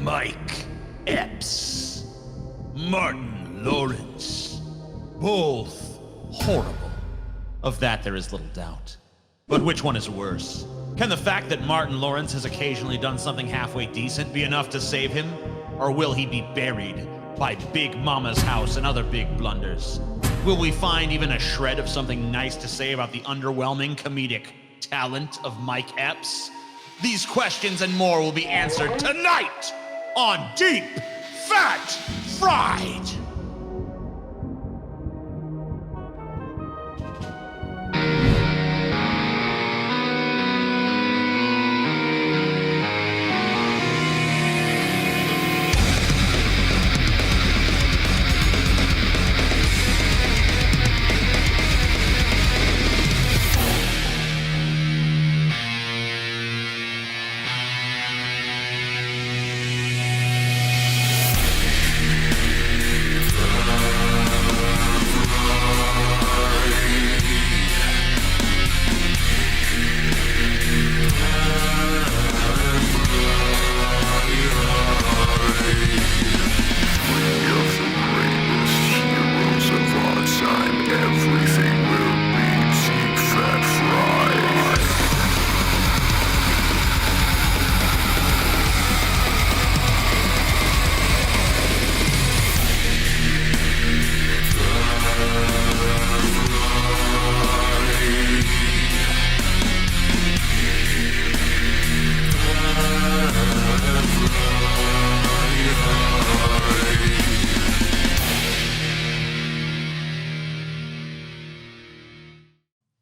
Mike Epps, Martin Lawrence. Both horrible. Of that there is little doubt. But which one is worse? Can the fact that Martin Lawrence has occasionally done something halfway decent be enough to save him? Or will he be buried by Big Mama's house and other big blunders? Will we find even a shred of something nice to say about the underwhelming comedic talent of Mike Epps? These questions and more will be answered tonight on Deep Fat Fried.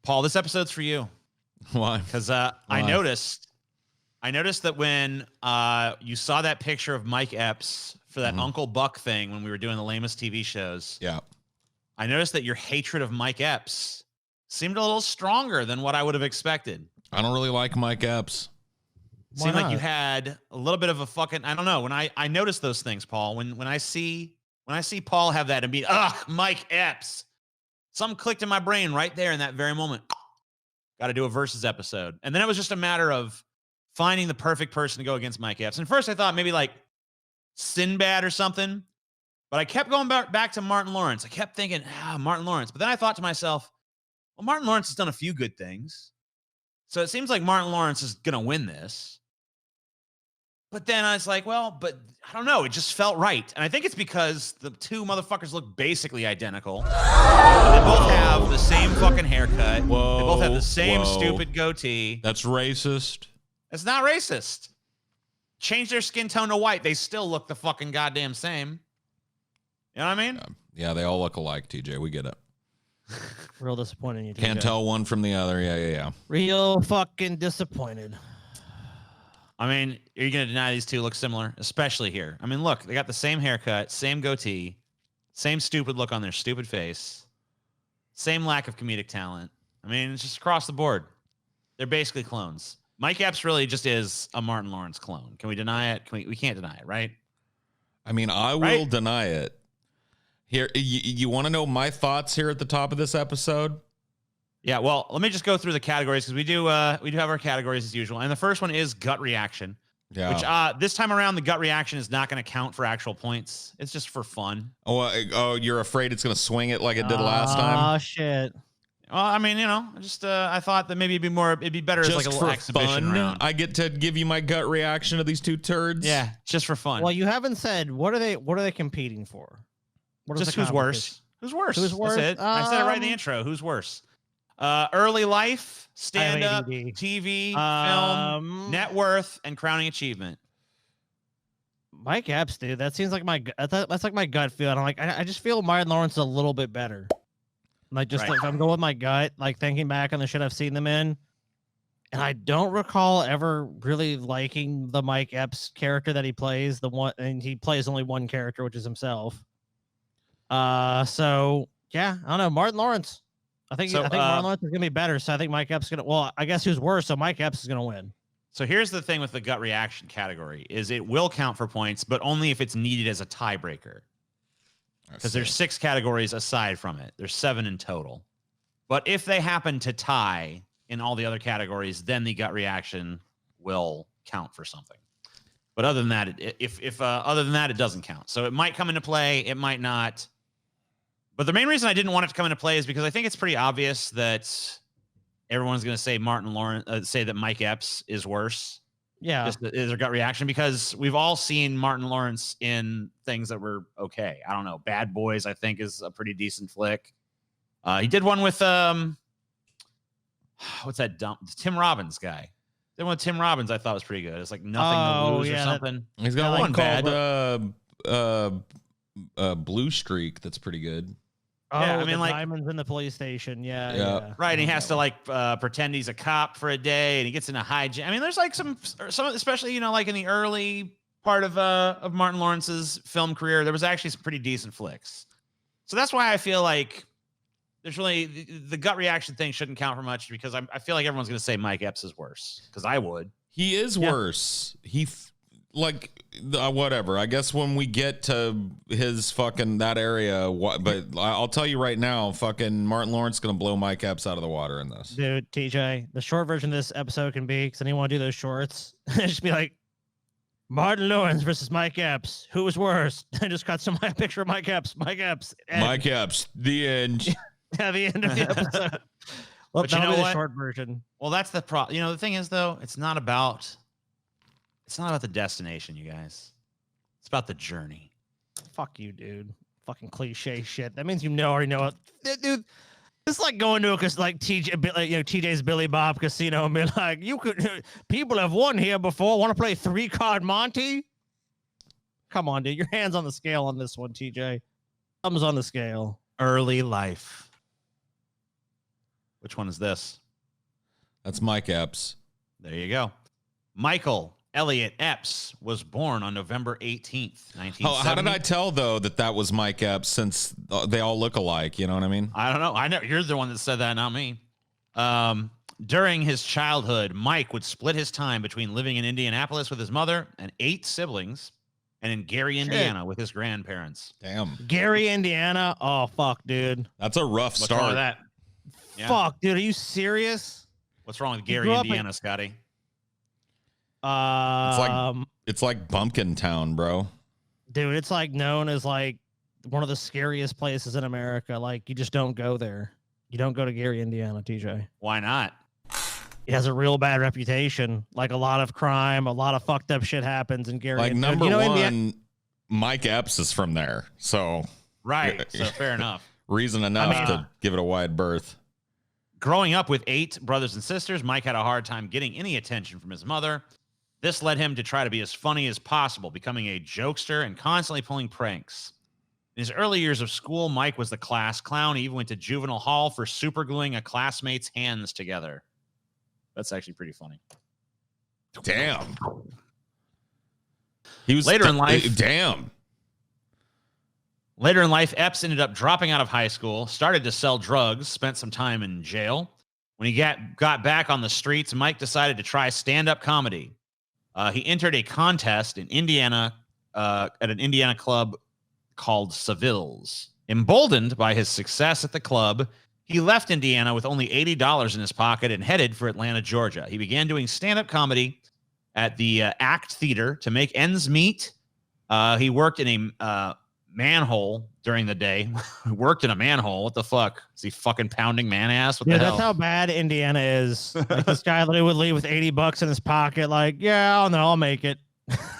Paul, this episode's for you. Why? Because I noticed that when you saw that picture of Mike Epps for that Uncle Buck thing when we were doing the lamest TV shows. Yeah. I noticed that your hatred of Mike Epps seemed a little stronger than what I would have expected. I don't really like Mike Epps. Seemed like you had a little bit of a fucking, I don't know. When I noticed those things, Paul, when I see Paul have that and be, Mike Epps, something clicked in my brain right there in that very moment. Got to do a versus episode. And then it was just a matter of finding the perfect person to go against Mike Epps. And first I thought maybe like Sinbad or something, but I kept going back to Martin Lawrence. I kept thinking, Martin Lawrence. But then I thought to myself, well, Martin Lawrence has done a few good things. So it seems like Martin Lawrence is going to win this. But then I was like, well, but I don't know. It just felt right. And I think it's because the two motherfuckers look basically identical. They both have the same fucking haircut. Whoa, they both have the same stupid goatee. That's racist. It's not racist. Change their skin tone to white. They still look the fucking goddamn same. You know what I mean? Yeah, they all look alike, TJ. We get it. Real disappointed in you, TJ. Can't tell one from the other. Yeah. Real fucking disappointed. I mean, are you going to deny these two look similar? Especially here. I mean, look, they got the same haircut, same goatee, same stupid look on their stupid face, same lack of comedic talent. I mean, it's just across the board. They're basically clones. Mike Epps really just is a Martin Lawrence clone. Can we deny it? We can't deny it, right? I mean, I will deny it. Here, you want to know my thoughts here at the top of this episode? Yeah, well, let me just go through the categories because we do have our categories as usual. And the first one is gut reaction. Yeah. Which this time around, the gut reaction is not going to count for actual points. It's just for fun. Oh, you're afraid it's going to swing it like it did last time? Oh, shit. Well, I mean, just I thought that maybe it'd be better just as like a little exhibition round. I get to give you my gut reaction to these two turds. Yeah, just for fun. Well, you haven't said what are they competing for? Just who's worse? Who's worse? Who's worse? That's it. I said it right in the intro. Who's worse? Early life, stand-up, TV, film, net worth, and crowning achievement. Mike Epps, dude. That seems like that's like my gut feel. And I'm like, I just feel Martin Lawrence is a little bit better. Like, just if I'm going with my gut, like thinking back on the shit I've seen them in, and I don't recall ever really liking the Mike Epps character that he plays. And he plays only one character, which is himself. So yeah, I don't know. Martin Lawrence. I think Martin Lawrence is gonna be better. So I think Mike Epps is gonna. Well, I guess who's worse? So Mike Epps is gonna win. So here's the thing with the gut reaction category: is it will count for points, but only if it's needed as a tiebreaker. Because there's 6 categories aside from it. There's 7 in total. But if they happen to tie in all the other categories, then the gut reaction will count for something. But other than that, if other than that, it doesn't count. So it might come into play. It might not. But the main reason I didn't want it to come into play is because I think it's pretty obvious that everyone's going to say Martin Lawrence, say that Mike Epps is worse. Yeah. Just is their gut reaction, because we've all seen Martin Lawrence in things that were okay. I don't know. Bad Boys, I think, is a pretty decent flick. He did one with what's that Tim Robbins guy? Did one with Tim Robbins I thought was pretty good. It's like Nothing to Lose or something. He's got one bad. Blue Streak that's pretty good. Oh, yeah, I mean, like diamonds in the police station. Yeah. Right. And he has to like pretend he's a cop for a day, and he gets in a hijack. I mean, there's like some, especially, like in the early part of Martin Lawrence's film career, there was actually some pretty decent flicks. So that's why I feel like there's really the gut reaction thing shouldn't count for much, because I feel like everyone's going to say Mike Epps is worse, because I would. He is worse. Whatever. I guess when we get to his fucking that area, but I'll tell you right now, fucking Martin Lawrence gonna blow Mike Epps out of the water in this. Dude, TJ, the short version of this episode can be, because I didn't want to do those shorts. Just be like, Martin Lawrence versus Mike Epps. Who was worse? And just cut some picture of Mike Epps. Mike Epps. Mike Epps. The end. Yeah, the end of the episode. Well, but you know what? The short version. Well, that's the problem. The thing is, though, it's not about the destination, you guys. It's about the journey. Fuck you, dude. Fucking cliche shit. That means already know it, dude. It's like going to TJ's Billy Bob Casino and be like, people have won here before. Want to play 3-card Monty? Come on, dude. Your hand's on the scale on this one, TJ. Thumbs on the scale. Early life. Which one is this? That's Mike Epps. There you go. Michael Elliot Epps was born on November 18th, 1970. Oh, how did I tell, though, that was Mike Epps, since they all look alike? You know what I mean? I don't know. I know you're the one that said that, not me. During his childhood, Mike would split his time between living in Indianapolis with his mother and 8 siblings, and in Gary, Indiana, with his grandparents. Damn. Gary, Indiana? Oh, fuck, dude. That's a rough What's start. wrong with that? Yeah. Fuck, dude. Are you serious? What's wrong with Gary, Indiana, Scotty? It's like Bumpkin Town, bro. Dude, it's like known as like one of the scariest places in America. Like, you just don't go there. You don't go to Gary, Indiana, TJ. Why not? It has a real bad reputation. Like, a lot of crime, a lot of fucked up shit happens in Gary. Like, number one, Mike Epps is from there. So right. So fair enough. Reason enough to give it a wide berth. Growing up with 8 brothers and sisters, Mike had a hard time getting any attention from his mother. This led him to try to be as funny as possible, becoming a jokester and constantly pulling pranks. In his early years of school, Mike was the class clown. He even went to juvenile hall for supergluing a classmate's hands together. That's actually pretty funny. Damn. He was later in life. Damn. Later in life, Epps ended up dropping out of high school, started to sell drugs, spent some time in jail. When he got back on the streets, Mike decided to try stand-up comedy. He entered a contest in Indiana at an Indiana club called Seville's. Emboldened by his success at the club, he left Indiana with only $80 in his pocket and headed for Atlanta, Georgia. He began doing stand-up comedy at the ACT Theater to make ends meet. He worked in a manhole during the day. Worked in a manhole. What the fuck? Is he fucking pounding man ass? What the hell? That's how bad Indiana is. Like, this guy literally would leave with $80 in his pocket. Like, yeah, I'll make it.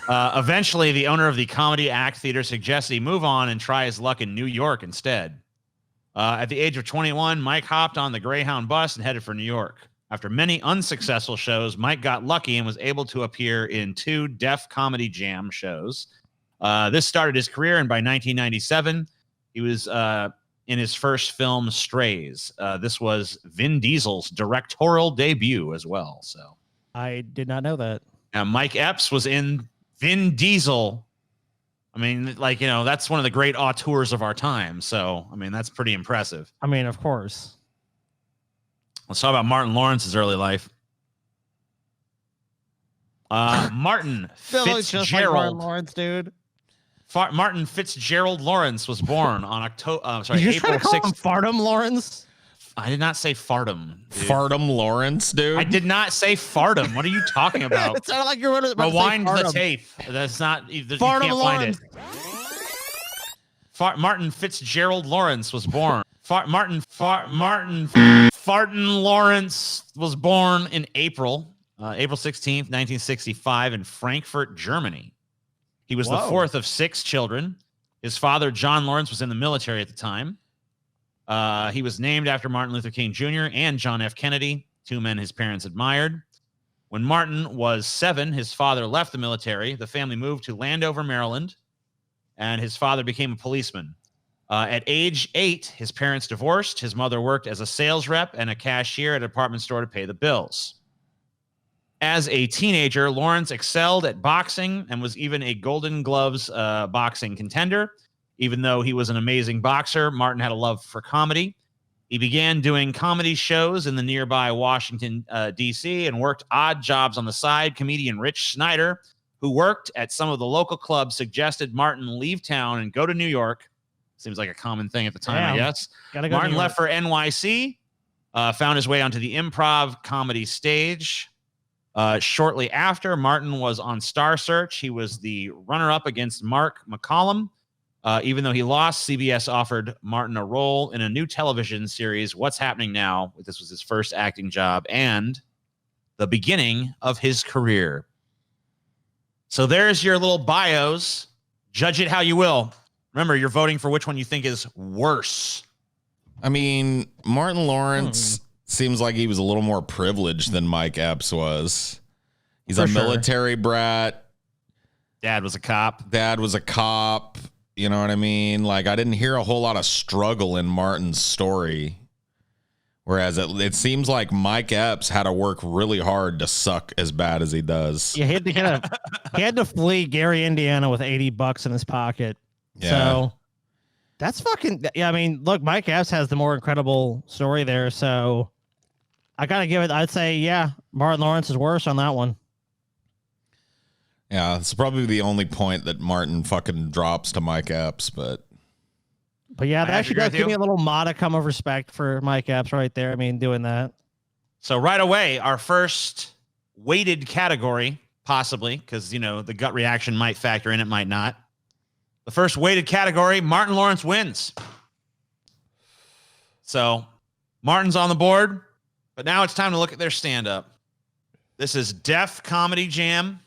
Eventually, the owner of the Comedy Act Theater suggested he move on and try his luck in New York instead. At the age of 21, Mike hopped on the Greyhound bus and headed for New York. After many unsuccessful shows, Mike got lucky and was able to appear in 2 Def Comedy Jam shows. This started his career, and by 1997, he was in his first film, Strays. This was Vin Diesel's directorial debut as well. So I did not know that. Mike Epps was in Vin Diesel. I mean, like, that's one of the great auteurs of our time. So, I mean, that's pretty impressive. I mean, of course. Let's talk about Martin Lawrence's early life. Martin Fitzgerald. Like Martin Lawrence, dude. Martin Fitzgerald Lawrence was born on April 6th. Farnham Lawrence? I did not say Fardum. Dude. Fardum Lawrence, dude. I did not say Fardum. What are you talking about? It sounded like you were rewind the tape. That's not. You can't find it. Martin Fitzgerald Lawrence was born. Martin Farton Lawrence was born in April 16th, 1965 in Frankfurt, Germany. He was the fourth of 6 children. His father, John Lawrence, was in the military at the time. He was named after Martin Luther King Jr. and John F. Kennedy, 2 men his parents admired. When Martin was 7, his father left the military. The family moved to Landover, Maryland, and his father became a policeman. At age 8, his parents divorced. His mother worked as a sales rep and a cashier at a department store to pay the bills. As a teenager, Lawrence excelled at boxing and was even a Golden Gloves boxing contender. Even though he was an amazing boxer, Martin had a love for comedy. He began doing comedy shows in the nearby Washington, D.C., and worked odd jobs on the side. Comedian Rich Snyder, who worked at some of the local clubs, suggested Martin leave town and go to New York. Seems like a common thing at the time, I guess. Martin left for NYC, found his way onto the improv comedy stage. Shortly after, Martin was on Star Search. He was the runner-up against Mark McCollum. Even though he lost, CBS offered Martin a role in a new television series, What's Happening Now? This was his first acting job and the beginning of his career. So there's your little bios. Judge it how you will. Remember, you're voting for which one you think is worse. I mean, Martin Lawrence seems like he was a little more privileged than Mike Epps was. He's a military brat. Dad was a cop. You know what I mean? Like, I didn't hear a whole lot of struggle in Martin's story. Whereas it seems like Mike Epps had to work really hard to suck as bad as he does. Yeah, he had to flee Gary, Indiana with $80 in his pocket. Yeah. So that's fucking, yeah, I mean, look, Mike Epps has the more incredible story there. So I got to give it, I'd say, yeah, Martin Lawrence is worse on that one. Yeah, it's probably the only point that Martin fucking drops to Mike Epps, but yeah, that actually does give me a little modicum of respect for Mike Epps right there. I mean, doing that. So right away, our first weighted category, possibly, because, you know, the gut reaction might factor in, it might not. The first weighted category, Martin Lawrence wins. So Martin's on the board, but now it's time to look at their stand-up. This is Def Comedy Jam.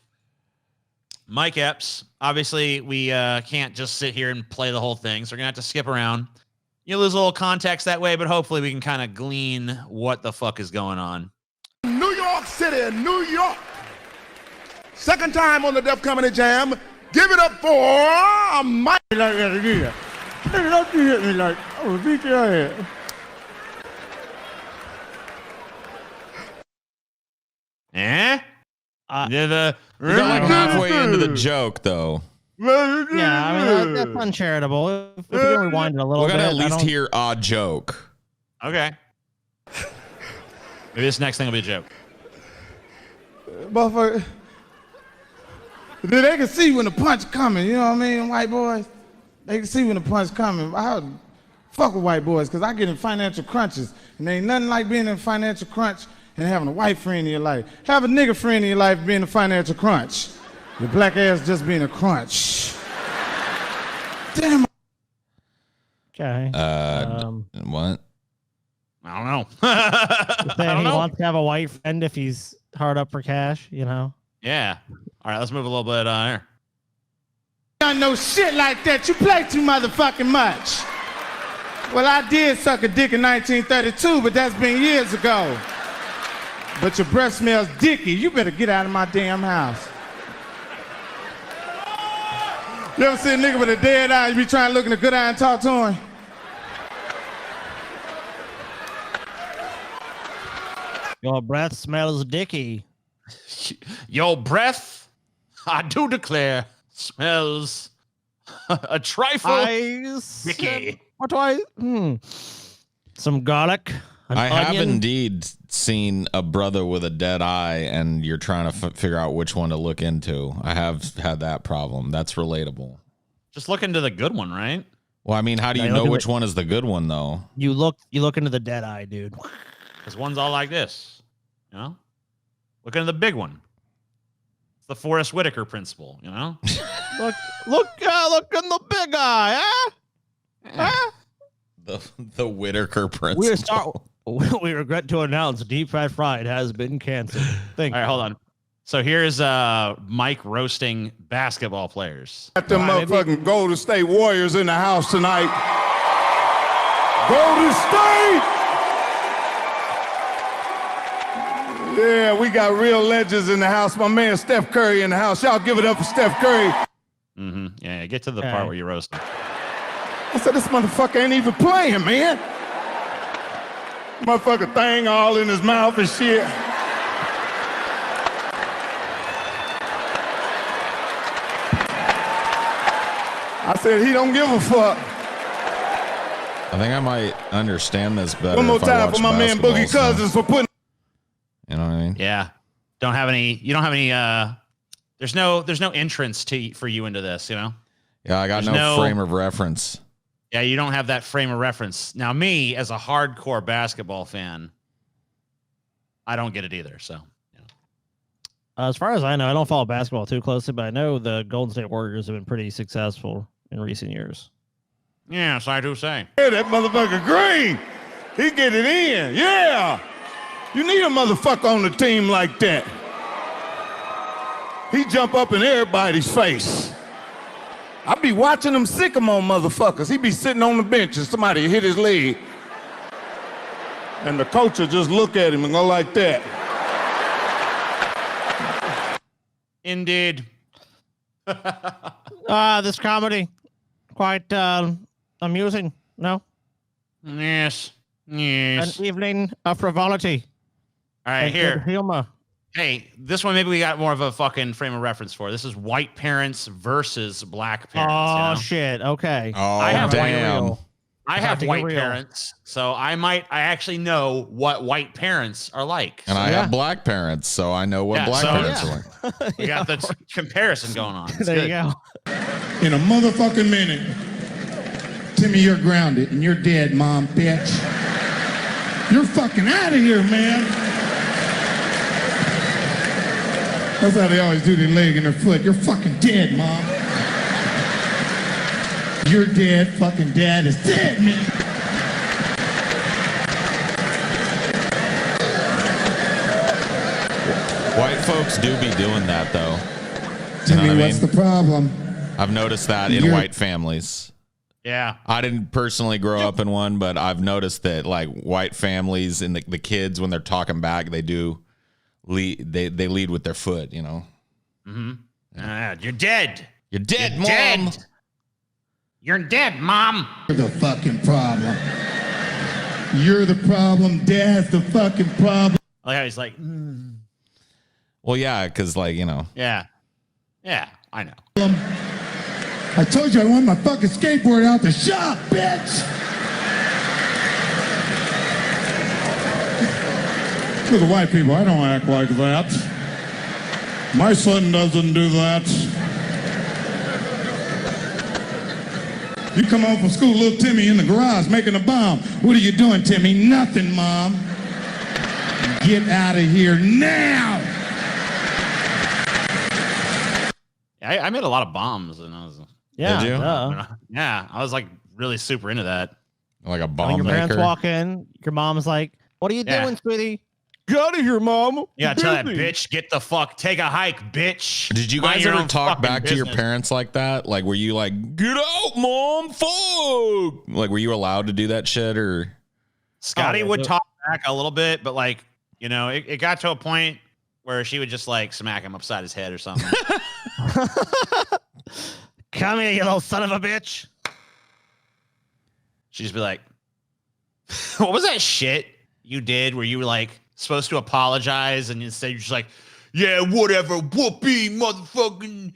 Mike Epps. Obviously, we can't just sit here and play the whole thing, so we're going to have to skip around. You lose a little context that way, but hopefully we can kind of glean what the fuck is going on. New York City, New York. Second time on the Def Comedy Jam. Give it up for Mike. Like that again. Don't you hit me like, oh, beat your head. We got like halfway into the joke, though. Yeah, I mean, that's uncharitable. If we can rewind it a little bit. We gotta at least hear a joke. Okay. Maybe this next thing will be a joke. Motherfucker. They can see when the punch coming, you know what I mean, white boys? They can see when the punch coming. I fuck with white boys, because I get in financial crunches, and there ain't nothing like being in financial crunch and having a white friend in your life. Have a nigga friend in your life being a financial crunch. Your black ass just being a crunch. Damn. Okay. What? I don't know. He wants to have a white friend if he's hard up for cash, you know? Yeah. All right, let's move a little bit here. I know shit like that. You play too motherfucking much. Well, I did suck a dick in 1932, but that's been years ago. But your breath smells dicky. You better get out of my damn house. You ever see a nigga with a dead eye, you be trying to look in a good eye and talk to him? Your breath smells dicky. Your breath, I do declare, smells a trifle dicky. What do I? Some garlic. I have indeed seen a brother with a dead eye, and you're trying to figure out which one to look into. I have had that problem. That's relatable. Just look into the good one, right? Well, I mean, how do you know which one is the good one, though? You look into the dead eye, dude. Because one's all like this, you know? Look into the big one. It's the Forrest Whitaker principle, you know? look in the big eye, huh? The Whitaker principle. We regret to announce Deep Fat Fried has been canceled. All right, hold on. So here's Mike roasting basketball players. Got them motherfucking Golden State Warriors in the house tonight. Golden State! Yeah, we got real legends in the house. My man Steph Curry in the house. Y'all give it up for Steph Curry. Mm-hmm. Yeah, get to the part where you're roasting. I said, this motherfucker ain't even playing, man. Motherfucker thing all in his mouth and shit. I said, he don't give a fuck. I think I might understand this better. One more if I time watch for my man basketball, Boogie Cousins for putting. You know what I mean? Yeah. You don't have any there's no entrance for you into this, you know? Yeah, I got There's no frame of reference. Yeah, you don't have that frame of reference. Now, me, as a hardcore basketball fan, I don't get it either. So, as far as I know, I don't follow basketball too closely, but I know the Golden State Warriors have been pretty successful in recent years. Yes, I do say. Yeah, that motherfucker Green. He get it in. Yeah. You need a motherfucker on the team like that. He jump up in everybody's face. I be watching them sycamore motherfuckers. He be sitting on the bench and somebody hit his leg. And the coach will just look at him and go like that. Indeed. This comedy, quite amusing, no? Yes. An evening of frivolity. All right, here. Humor. Hey, this one maybe we got more of a fucking frame of reference for. This is white parents versus black parents. Oh, shit. Okay. Oh, I have damn. I have white parents, so I actually know what white parents are like. And I have black parents, so I know what black parents are like. We got the comparison going on. It's there good. you go. In a motherfucking minute, Timmy, you're grounded and you're dead, mom, bitch. You're fucking out of here, man. That's how they always do their leg and their foot. You're fucking dead, mom. You're dead. Fucking dad is dead, man. White folks do be doing that, though. Timmy, what's the problem? I've noticed that in white families. Yeah. I didn't personally grow up in one, but I've noticed that like white families and the kids, when they're talking back, they do lead. They lead with their foot, you know. Mm-hmm. You're dead. You're dead, Mom. Dead. You're dead, Mom. You're the fucking problem. You're the problem. Dad's the fucking problem. I like how he's like, Well, yeah, because like, you know. yeah, I know. I told you I want my fucking skateboard out the shop, bitch. To the white people, I don't act like that. My son doesn't do that. You come home from school, little Timmy in the garage making a bomb. What are you doing, Timmy? Nothing, Mom. Get out of here now. I made a lot of bombs, and I was Yeah. Did you? yeah, I was like really super into that. Like a When bomb your parents maker. walk in, your mom's like, "What are you Yeah. doing, sweetie? Get out of here, mom." Yeah, tell that bitch, get the fuck, take a hike, bitch. Did you Mind guys your ever own talk fucking back to your business. parents like that? Like, were you like, get out, Mom, fuck? Like, were you allowed to do that shit or? Scotty Oh, would yeah. talk back a little bit, but like, you know, it got to a point where she would just like smack him upside his head or something. Come here, you little son of a bitch. She'd just be like, what was that shit you did where you were like supposed to apologize and instead you're just like, yeah, whatever, whoopee, motherfucking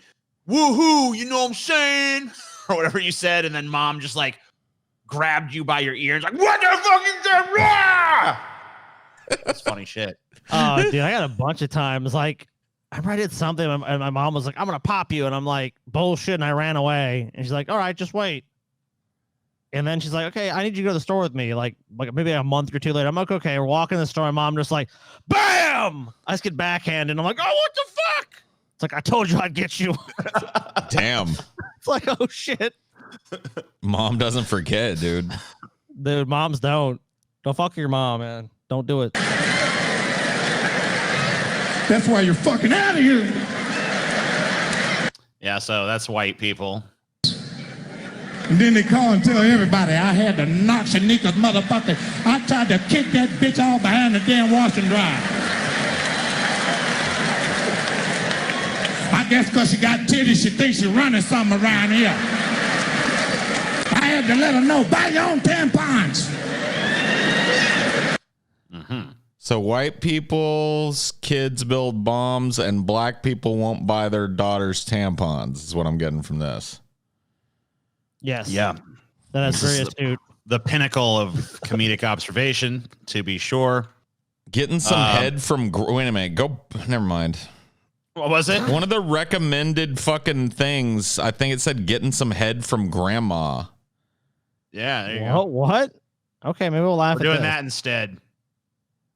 woohoo, you know what I'm saying? Or whatever you said, and then mom just like grabbed you by your ear and was like, what the fuck is that? That's funny shit. Oh, dude, I got a bunch of times. Like, I did something, and my mom was like, "I'm gonna pop you," and I'm like, "Bullshit!" And I ran away. And she's like, "All right, just wait." And then she's like, okay, I need you to go to the store with me. Like maybe a month or two later. I'm like, okay, we're walking in the store. And mom just like, bam! I just get backhanded. And I'm like, oh, what the fuck? It's like, I told you I'd get you. Damn. It's like, oh, shit. Mom doesn't forget, dude. Dude, moms don't. Don't fuck your mom, man. Don't do it. That's why you're fucking out of here. Yeah, so that's white people. And then they call and tell everybody I had to knock Shanika's motherfucker. I tried to kick that bitch all behind the damn wash and dry. I guess because she got titties, she thinks she's running something around here. I had to let her know, buy your own tampons. So white people's kids build bombs and black people won't buy their daughters tampons is what I'm getting from this. Yes. Yeah. That is very astute. The pinnacle of comedic observation, to be sure. Getting some head from... Wait a minute. Never mind. What was it? One of the recommended fucking things, I think it said getting some head from grandma. Yeah, there you go. What? Okay, maybe we'll laugh We're at doing this. that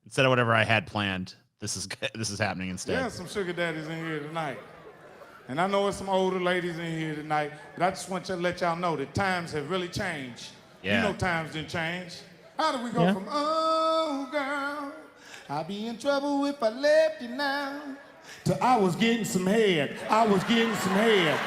instead of whatever I had planned. This is happening instead. Yeah, some sugar daddies in here tonight. And I know there's some older ladies in here tonight, but I just want to let y'all know that times have really changed. Yeah. You know times didn't change. How do we go from, oh, girl, I'll be in trouble if I left you now, to I was getting some head. I was getting some head.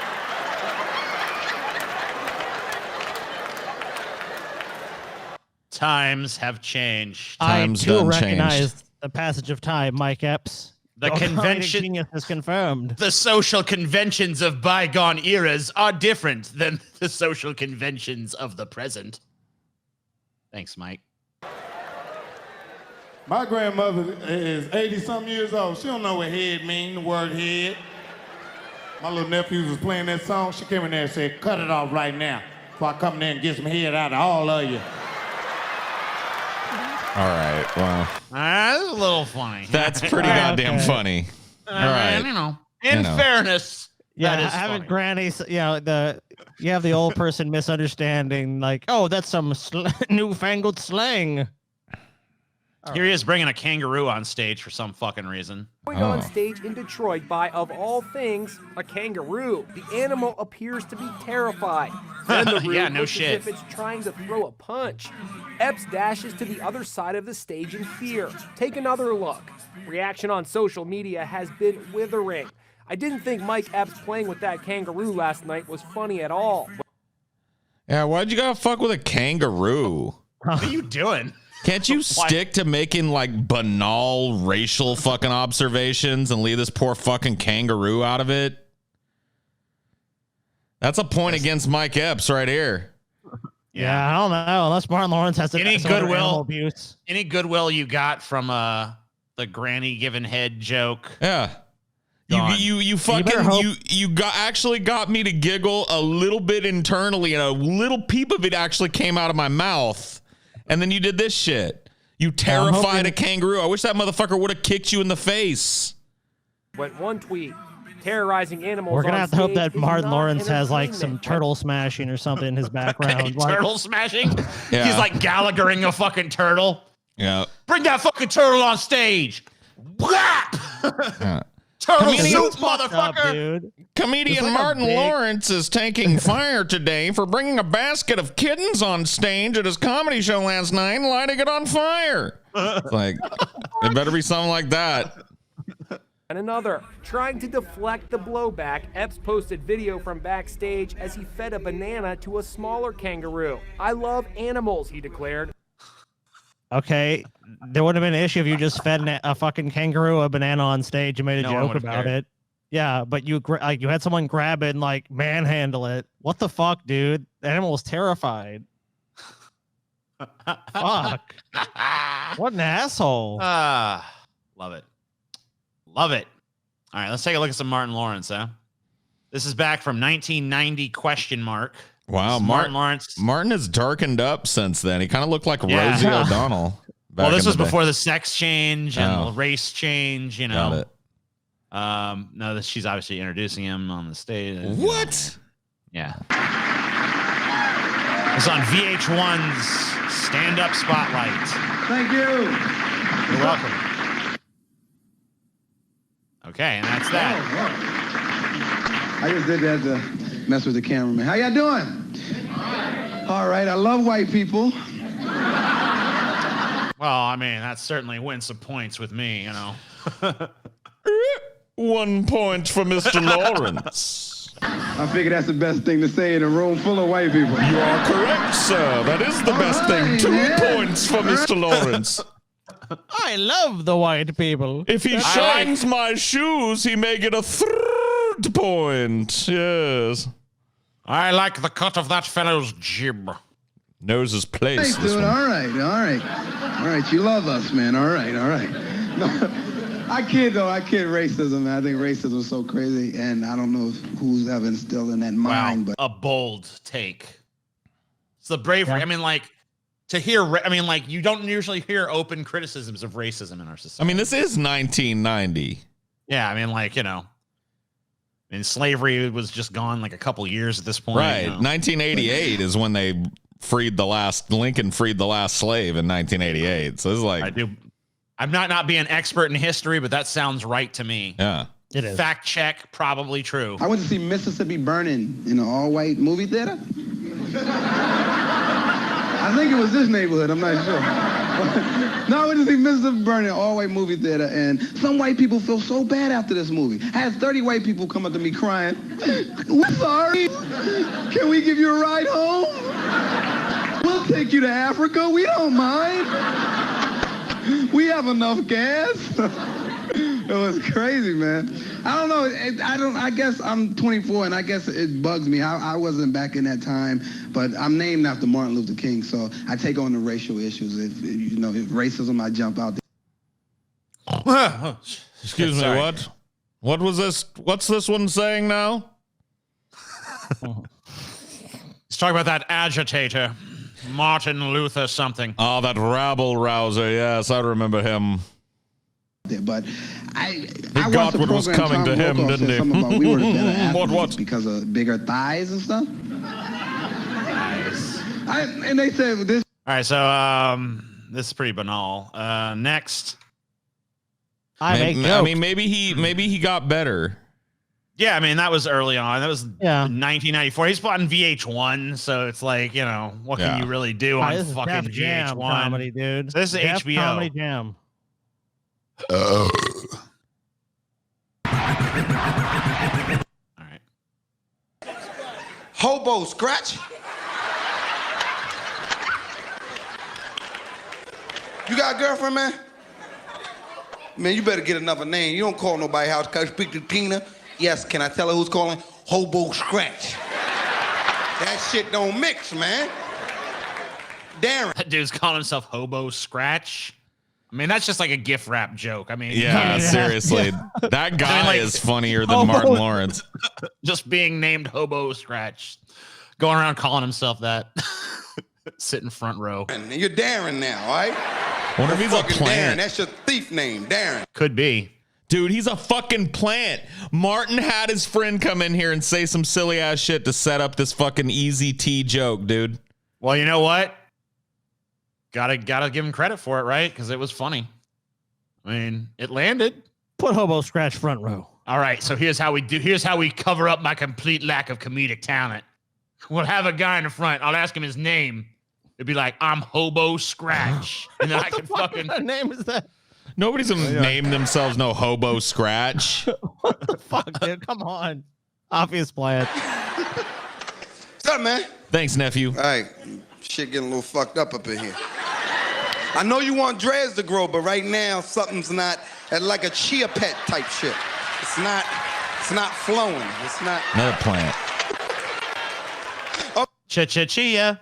Times have changed. Times I too done recognize changed. the passage of time, Mike Epps. The Your convention- genius is confirmed. The social conventions of bygone eras are different than the social conventions of the present. Thanks, Mike. My grandmother is 80-something years old. She don't know what head mean, the word head. My little nephew was playing that song. She came in there and said, cut it off right now before I come in there and get some head out of all of you. All right. Well, That's a little funny. that's pretty goddamn funny. All right. You know, in You know. fairness, Yeah, that is having funny. grannies, you have the old person misunderstanding, like, oh, that's some newfangled slang. Here he is bringing a kangaroo on stage for some fucking reason. Going on stage in Detroit by, of all things, a kangaroo. The animal appears to be terrified. Then the Yeah, room no looks shit. as if it's trying to throw a punch. Epps dashes to the other side of the stage in fear. Take another look. Reaction on social media has been withering. I didn't think Mike Epps playing with that kangaroo last night was funny at all. Yeah, why'd you gotta fuck with a kangaroo? What are you doing? Can't you stick to making like banal racial fucking observations and leave this poor fucking kangaroo out of it? That's a point against Mike Epps right here. Yeah, I don't know. Unless Martin Lawrence has Any some other goodwill? animal abuse. Any goodwill you got from the granny giving head joke? Yeah. Gone. You better fucking hope- you actually got me to giggle a little bit internally, and a little peep of it actually came out of my mouth. And then you did this shit. You terrified a kangaroo. I wish that motherfucker would have kicked you in the face. But one tweet, terrorizing animals. We're gonna on have to hope stage that is Martin not Lawrence has like some entertainment. turtle smashing or something in his background. Like, Turtle smashing? Yeah. He's like Gallaghering a fucking turtle. Yeah. Bring that fucking turtle on stage. Whap! Yeah. Turtle Comedian- soup, fucked up, motherfucker. dude. Comedian It's like a Martin big- Lawrence is taking fire today for bringing a basket of kittens on stage at his comedy show last night and lighting it on fire. It's like, it better be something like that. And another, trying to deflect the blowback, Epps posted video from backstage as he fed a banana to a smaller kangaroo. I love animals, he declared. Okay, there would have been an issue if you just fed a fucking kangaroo a banana on stage and made a No one joke would've about cared. it. Yeah, but you you had someone grab it and like manhandle it. What the fuck, dude? The animal was terrified. Fuck. What an asshole. Love it. Love it. All right, let's take a look at some Martin Lawrence, huh? This is back from 1990 question mark. Wow, This is Martin Lawrence. Martin has darkened up since then. He kind of looked like Yeah. Rosie O'Donnell. Well, back this in was the day. before the sex change and Oh. the race change, you Got know. it. No, that she's obviously introducing him on the stage. What? Yeah. It's on VH1's Stand Up Spotlight. Thank you. You're welcome. Okay, and that's that. I just did that to mess with the cameraman. How y'all doing? All right, I love white people. Well, I mean, that certainly wins some points with me, you know. 1 point for Mr. Lawrence. I figure that's the best thing to say in a room full of white people. You are correct, sir. That is the best thing. 2 points for Mr. Lawrence. I love the white people. If he shines my shoes, he may get a 3rd point. Yes. I like the cut of that fellow's jib. Knows his place. Thanks, dude. All right. All right, you love us, man. All right. No, I kid racism, man. I think racism is so crazy, and I don't know who's ever instilled in that mind. Wow, but a bold take. It's the bravery. Yeah. I mean, like, to hear, I mean, like, you don't usually hear open criticisms of racism in our society. I mean, this is 1990. Yeah, I mean, like, you know, and slavery was just gone like a couple years at this point. Right. You know? 1988 is when they Lincoln freed the last slave in 1988. So it's like, I'm not being expert in history, but that sounds right to me. yeah. It is. Fact check, probably true. I went to see Mississippi Burning in an all-white movie theater. I think it was this neighborhood, I'm not sure. No, I went to see Mississippi Burning, an all-white movie theater, and some white people feel so bad after this movie. I had 30 white people come up to me crying, "We're sorry. Can we give you a ride home? We'll take you to Africa. We don't mind. We have enough gas." It was crazy, man. I don't know. I guess I'm 24, and I guess it bugs me. I wasn't back in that time, but I'm named after Martin Luther King, so I take on the racial issues. If racism, I jump out there. Excuse me, what? What was this? What's this one saying now? Let's talk about that agitator, Martin Luther something. Oh, that rabble rouser. Yes, I remember him. But He got what was coming to him, didn't he? We were the better athletes What? because of bigger thighs and stuff. And they said this. All right, so this is pretty banal. Next. I mean, maybe he got better. Yeah, I mean, that was early on. That was 1994. He's on VH1, so it's like, you know, what can you really do on this is fucking Def Jam VH1? comedy, dude. So this is Def HBO. Comedy Jam. All right. Hobo scratch. You got a girlfriend, man? Man, you better get another name. You don't call nobody house. Can I speak to Tina? Yes, can I tell her who's calling? Hobo scratch. That shit don't mix, man. Darren. That dude's calling himself Hobo Scratch. I mean, that's just like a gift wrap joke. I mean, Yeah, seriously. That guy is funnier than Martin Lawrence. Just being named Hobo Scratch. Going around calling himself that. Sitting front row. And you're Darren now, all right? I wonder if he's a Fucking plant. Darren. That's your thief name, Darren. Could be. Dude, he's a fucking plant. Martin had his friend come in here and say some silly ass shit to set up this fucking easy T joke, dude. Well, you know what? Gotta give him credit for it, right? Because it was funny. I mean, it landed. Put Hobo Scratch front row. All right, so here's how we do. Here's how we cover up my complete lack of comedic talent. We'll have a guy in the front. I'll ask him his name. It'd be like, I'm Hobo Scratch, and then I can fucking. What name is that? Nobody's gonna name themselves no Hobo Scratch. What the fuck, dude? Come on. Obvious plan. What's up, man? Thanks, nephew. All right, shit getting a little fucked up in here. I know you want dreads to grow, but right now something's not like a chia pet type shit. It's not flowing. It's not. Another plant. Chia.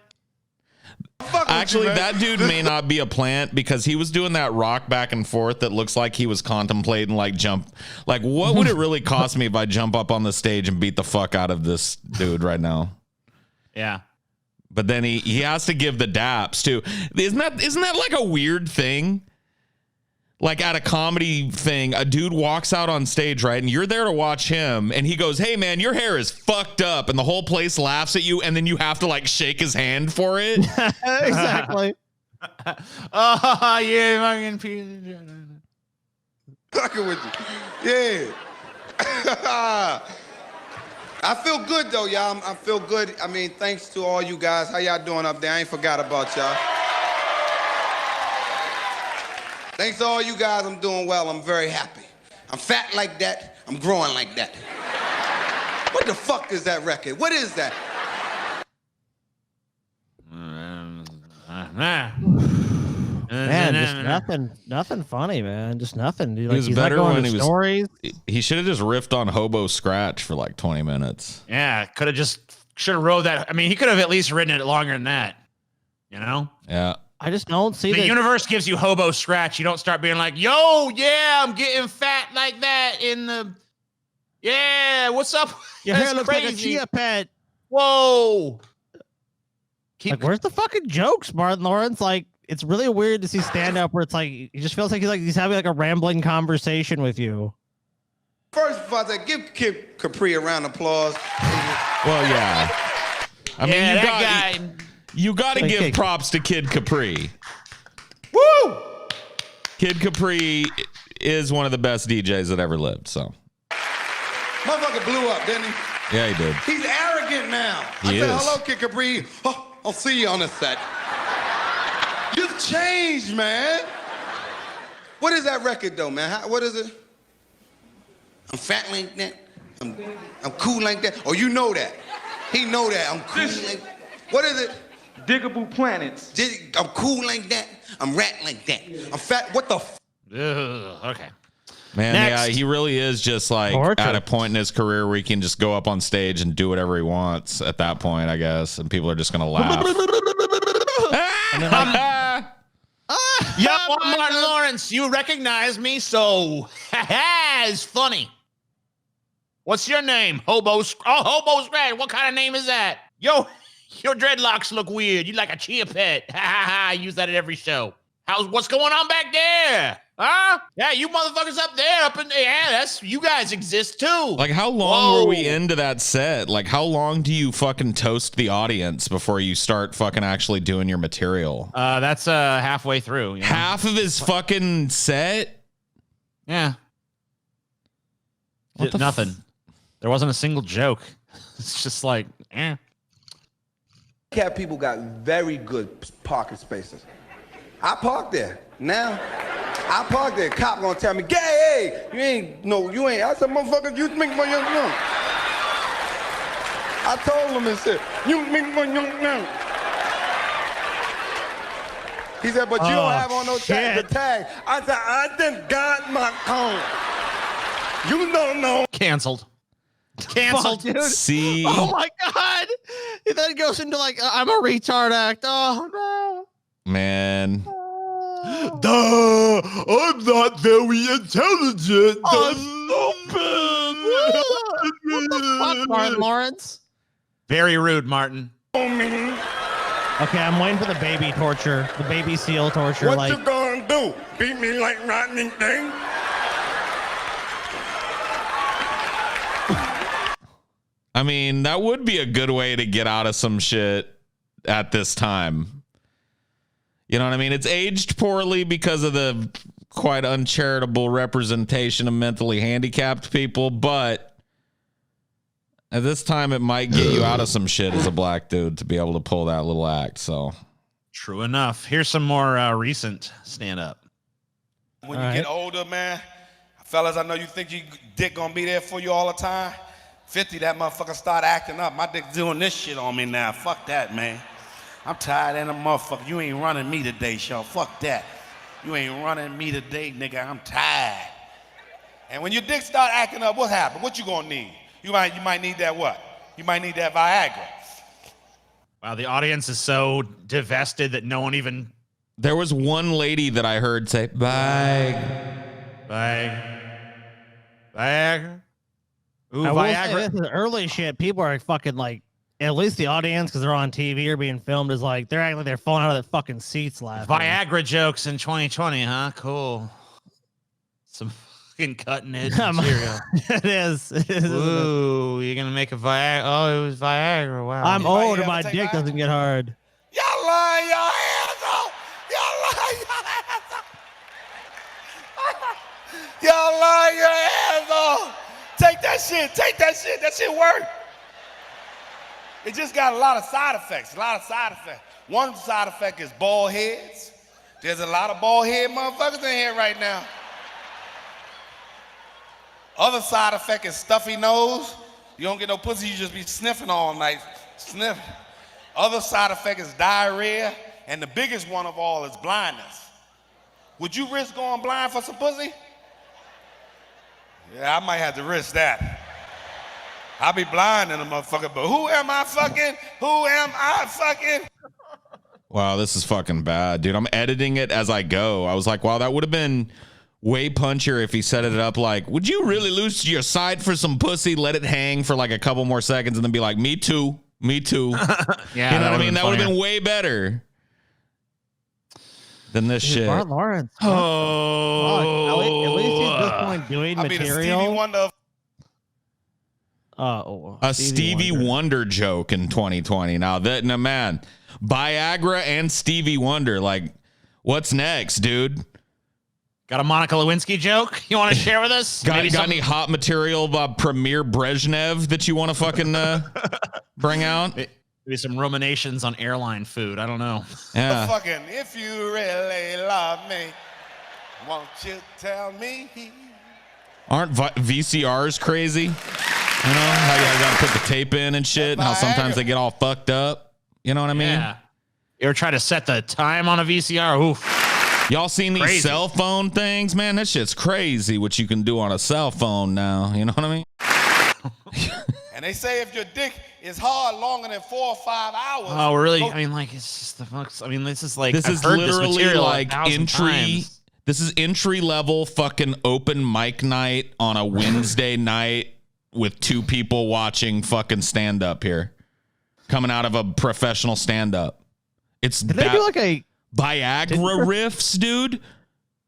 Actually, that dude may not be a plant because he was doing that rock back and forth that looks like he was contemplating what would it really cost me if I jump up on the stage and beat the fuck out of this dude right now? Yeah. But then he has to give the daps too. Isn't that like a weird thing? like at a comedy thing, a dude walks out on stage, right? And you're there to watch him. And he goes, hey, man, your hair is fucked up. And the whole place laughs at you. And then you have to like shake his hand for it. Exactly. Oh, yeah, fucking Fucking with you. Yeah. I feel good, though, y'all. I feel good. I mean, thanks to all you guys. How y'all doing up there? I ain't forgot about y'all. Thanks to all you guys, I'm doing well. I'm very happy. I'm fat like that. I'm growing like that. What the fuck is that record? What is that? Man, just nothing funny, man. Just nothing. Dude. He Like, was he's better not going when to he was. stories. He should have just riffed on Hobo Scratch for like 20 minutes. Yeah, should have rode that. I mean, he could have at least ridden it longer than that. You know? Yeah. I just don't see The universe gives you Hobo Scratch. You don't start being like, yo, yeah, I'm getting fat like that in the. Yeah, what's up? Your hair That's looks like a chia pet. Whoa. Like, where's the fucking jokes, Martin Lawrence? Like, it's really weird to see stand up where it's like he just feels like he's having like a rambling conversation with you. First of all, give Kid Capri a round of applause. Well, yeah. I mean, Yeah, you that got guy. you got to Okay. give props to Kid Capri. Woo! Kid Capri is one of the best DJs that ever lived. So Motherfucker blew up, didn't he? yeah, he did. He's arrogant now. He I said, is. hello, Kid Capri. Oh, I'll see you on the set. You've changed, man. What is that record, though, man? What is it? I'm fat like that. I'm cool like that. Oh, you know that. He know that. I'm cool like that. What is it? Diggable planets. I'm cool like that. I'm rat like that. I'm fat. What the f? Okay. Man, Next. yeah, he really is just like Torture. at a point in his career where he can just go up on stage and do whatever he wants at that point, I guess, and people are just gonna laugh. Yo, Martin Lawrence, you recognize me, so it's funny. What's your name? Hobo Scratch. What kind of name is that? Yo, your dreadlocks look weird. You like a chia pet. I use that at every show. What's going on back there? Huh? Yeah, you motherfuckers up there, up in there. Yeah, you guys exist too. Like, how long were we into that set? Like, how long do you fucking toast the audience before you start fucking actually doing your material? That's halfway through. You know? Half of his fucking set? Yeah. What the Nothing. There wasn't a single joke. It's just like, eh. Cat people got very good parking spaces. I park there. Now, I park there. Cop gonna tell me, "Gay, hey, you ain't." I said, "Motherfucker, you think my young." I told him and said, "You think my young." He said, "But you don't have on no tag." The tag. I said, "I done got my cone. You don't know." Canceled. Canceled. Fuck, dude. See? Oh my god! He then goes into like I'm a retard act. Oh no. Man. Duh! I'm not very intelligent. What the fuck, Martin Lawrence? Very rude, Martin. Okay, I'm waiting for the baby torture, the baby seal torture. What like, you gonna do? Beat me like Rodney King? I mean, that would be a good way to get out of some shit at this time. You know what I mean? It's aged poorly because of the quite uncharitable representation of mentally handicapped people, but at this time, it might get you out of some shit as a black dude to be able to pull that little act. So, True enough. Here's some more recent stand-up. When you get older, man, fellas, I know you think your dick gonna be there for you all the time. 50, that motherfucker start acting up. My dick's doing this shit on me now. Fuck that, man. I'm tired of that motherfucker. You ain't running me today, Sean. Fuck that. You ain't running me today, nigga. I'm tired. And when your dick start acting up, what happened? What you gonna need? You might need that what? You might need that Viagra. Wow, the audience is so divested that no one even... there was one lady that I heard say, bye. Viagra? Ooh, I will say Viagra. this is early shit. People are fucking like, at least the audience, because they're on TV or being filmed, is like they're acting like they're falling out of their fucking seats laughing. Viagra jokes in 2020, huh? Cool. Some fucking cutting edge material. It is. It is. Ooh, you're gonna make a Viagra? Oh, it was Viagra. Wow. I'm Anybody old and ever my take dick Viagra? doesn't get hard. Y'all lying your hands off. Y'all lying your hands off. Y'all lying your hands off. Take that shit. Take that shit. That shit work. It just got a lot of side effects. A lot of side effects. One side effect is bald heads. There's a lot of bald head motherfuckers in here right now. Other side effect is stuffy nose. You don't get no pussy, you just be sniffing all night. Sniffing. Other side effect is diarrhea. And the biggest one of all is blindness. Would you risk going blind for some pussy? Yeah, I might have to risk that. I'll be blind in a motherfucker, but who am I fucking? Who am I fucking? Wow, this is fucking bad, dude. I'm editing it as I go. I was like, wow, that would have been way punchier if he set it up like, would you really lose your side for some pussy? Let it hang for like a couple more seconds and then be like, me too. Me too. Yeah, you know what I mean? That would have funnier. been way better than this Dude, shit. Martin Lawrence. Oh, At least he's at this point doing I'll be the Stevie material. Wonder. A Stevie Wonder joke in 2020. Now man, Viagra and Stevie Wonder. Like, what's next, dude? got a Monica Lewinsky joke you want to share with us? Got any hot material about Premier Brezhnev that you want to fucking bring out? Maybe some ruminations on airline food. I don't know. Yeah. Fucking, if you really love me, won't you tell me? Aren't VCRs crazy? You know how you gotta put the tape in and shit, and how sometimes they get all fucked up. You know what I mean? Yeah. You ever try to set the time on a VCR? Oof. Y'all seen these Crazy. cell phone things, man? That shit's crazy what you can do on a cell phone now. You know what I mean? And they say if your dick is hard longer than 4 or 5 hours. Oh, really? go- I mean, like, it's just the fucks. I mean, this is like, This I've is heard this literally material like 1,000 entry. times. This is entry level fucking open mic night on a Wednesday night with 2 people watching fucking stand up here, coming out of a professional stand up. It's Did they do like a Viagra riffs, dude.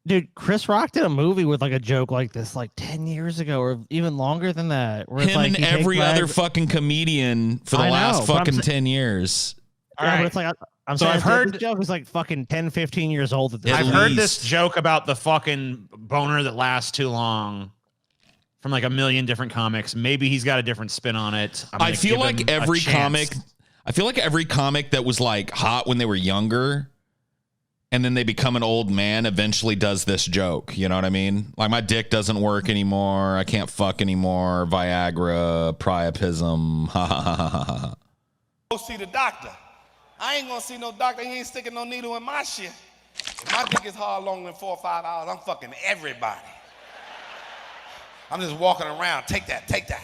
dude? Chris Rock did a movie with like a joke like this like 10 years ago or even longer than that. Where it's Him like and he takes every other Viagra- fucking comedian for the I know, last but I'm fucking sa- 10 years. All Yeah, right. but it's like I'm So saying I've heard- this joke is like fucking 10, 15 years old at this. At I've point. heard least. this joke about the fucking boner that lasts too long from like a million different comics. Maybe he's got a different spin on it. I'm I gonna feel give like him a every chance. comic that was like hot when they were younger and then they become an old man eventually does this joke. You know what I mean? Like, my dick doesn't work anymore. I can't fuck anymore. Viagra, priapism. Ha ha ha ha ha. Go see the doctor. I ain't gonna see no doctor. He ain't sticking no needle in my shit. If my dick is hard longer than 4 or 5 hours, I'm fucking everybody. I'm just walking around. Take that, take that.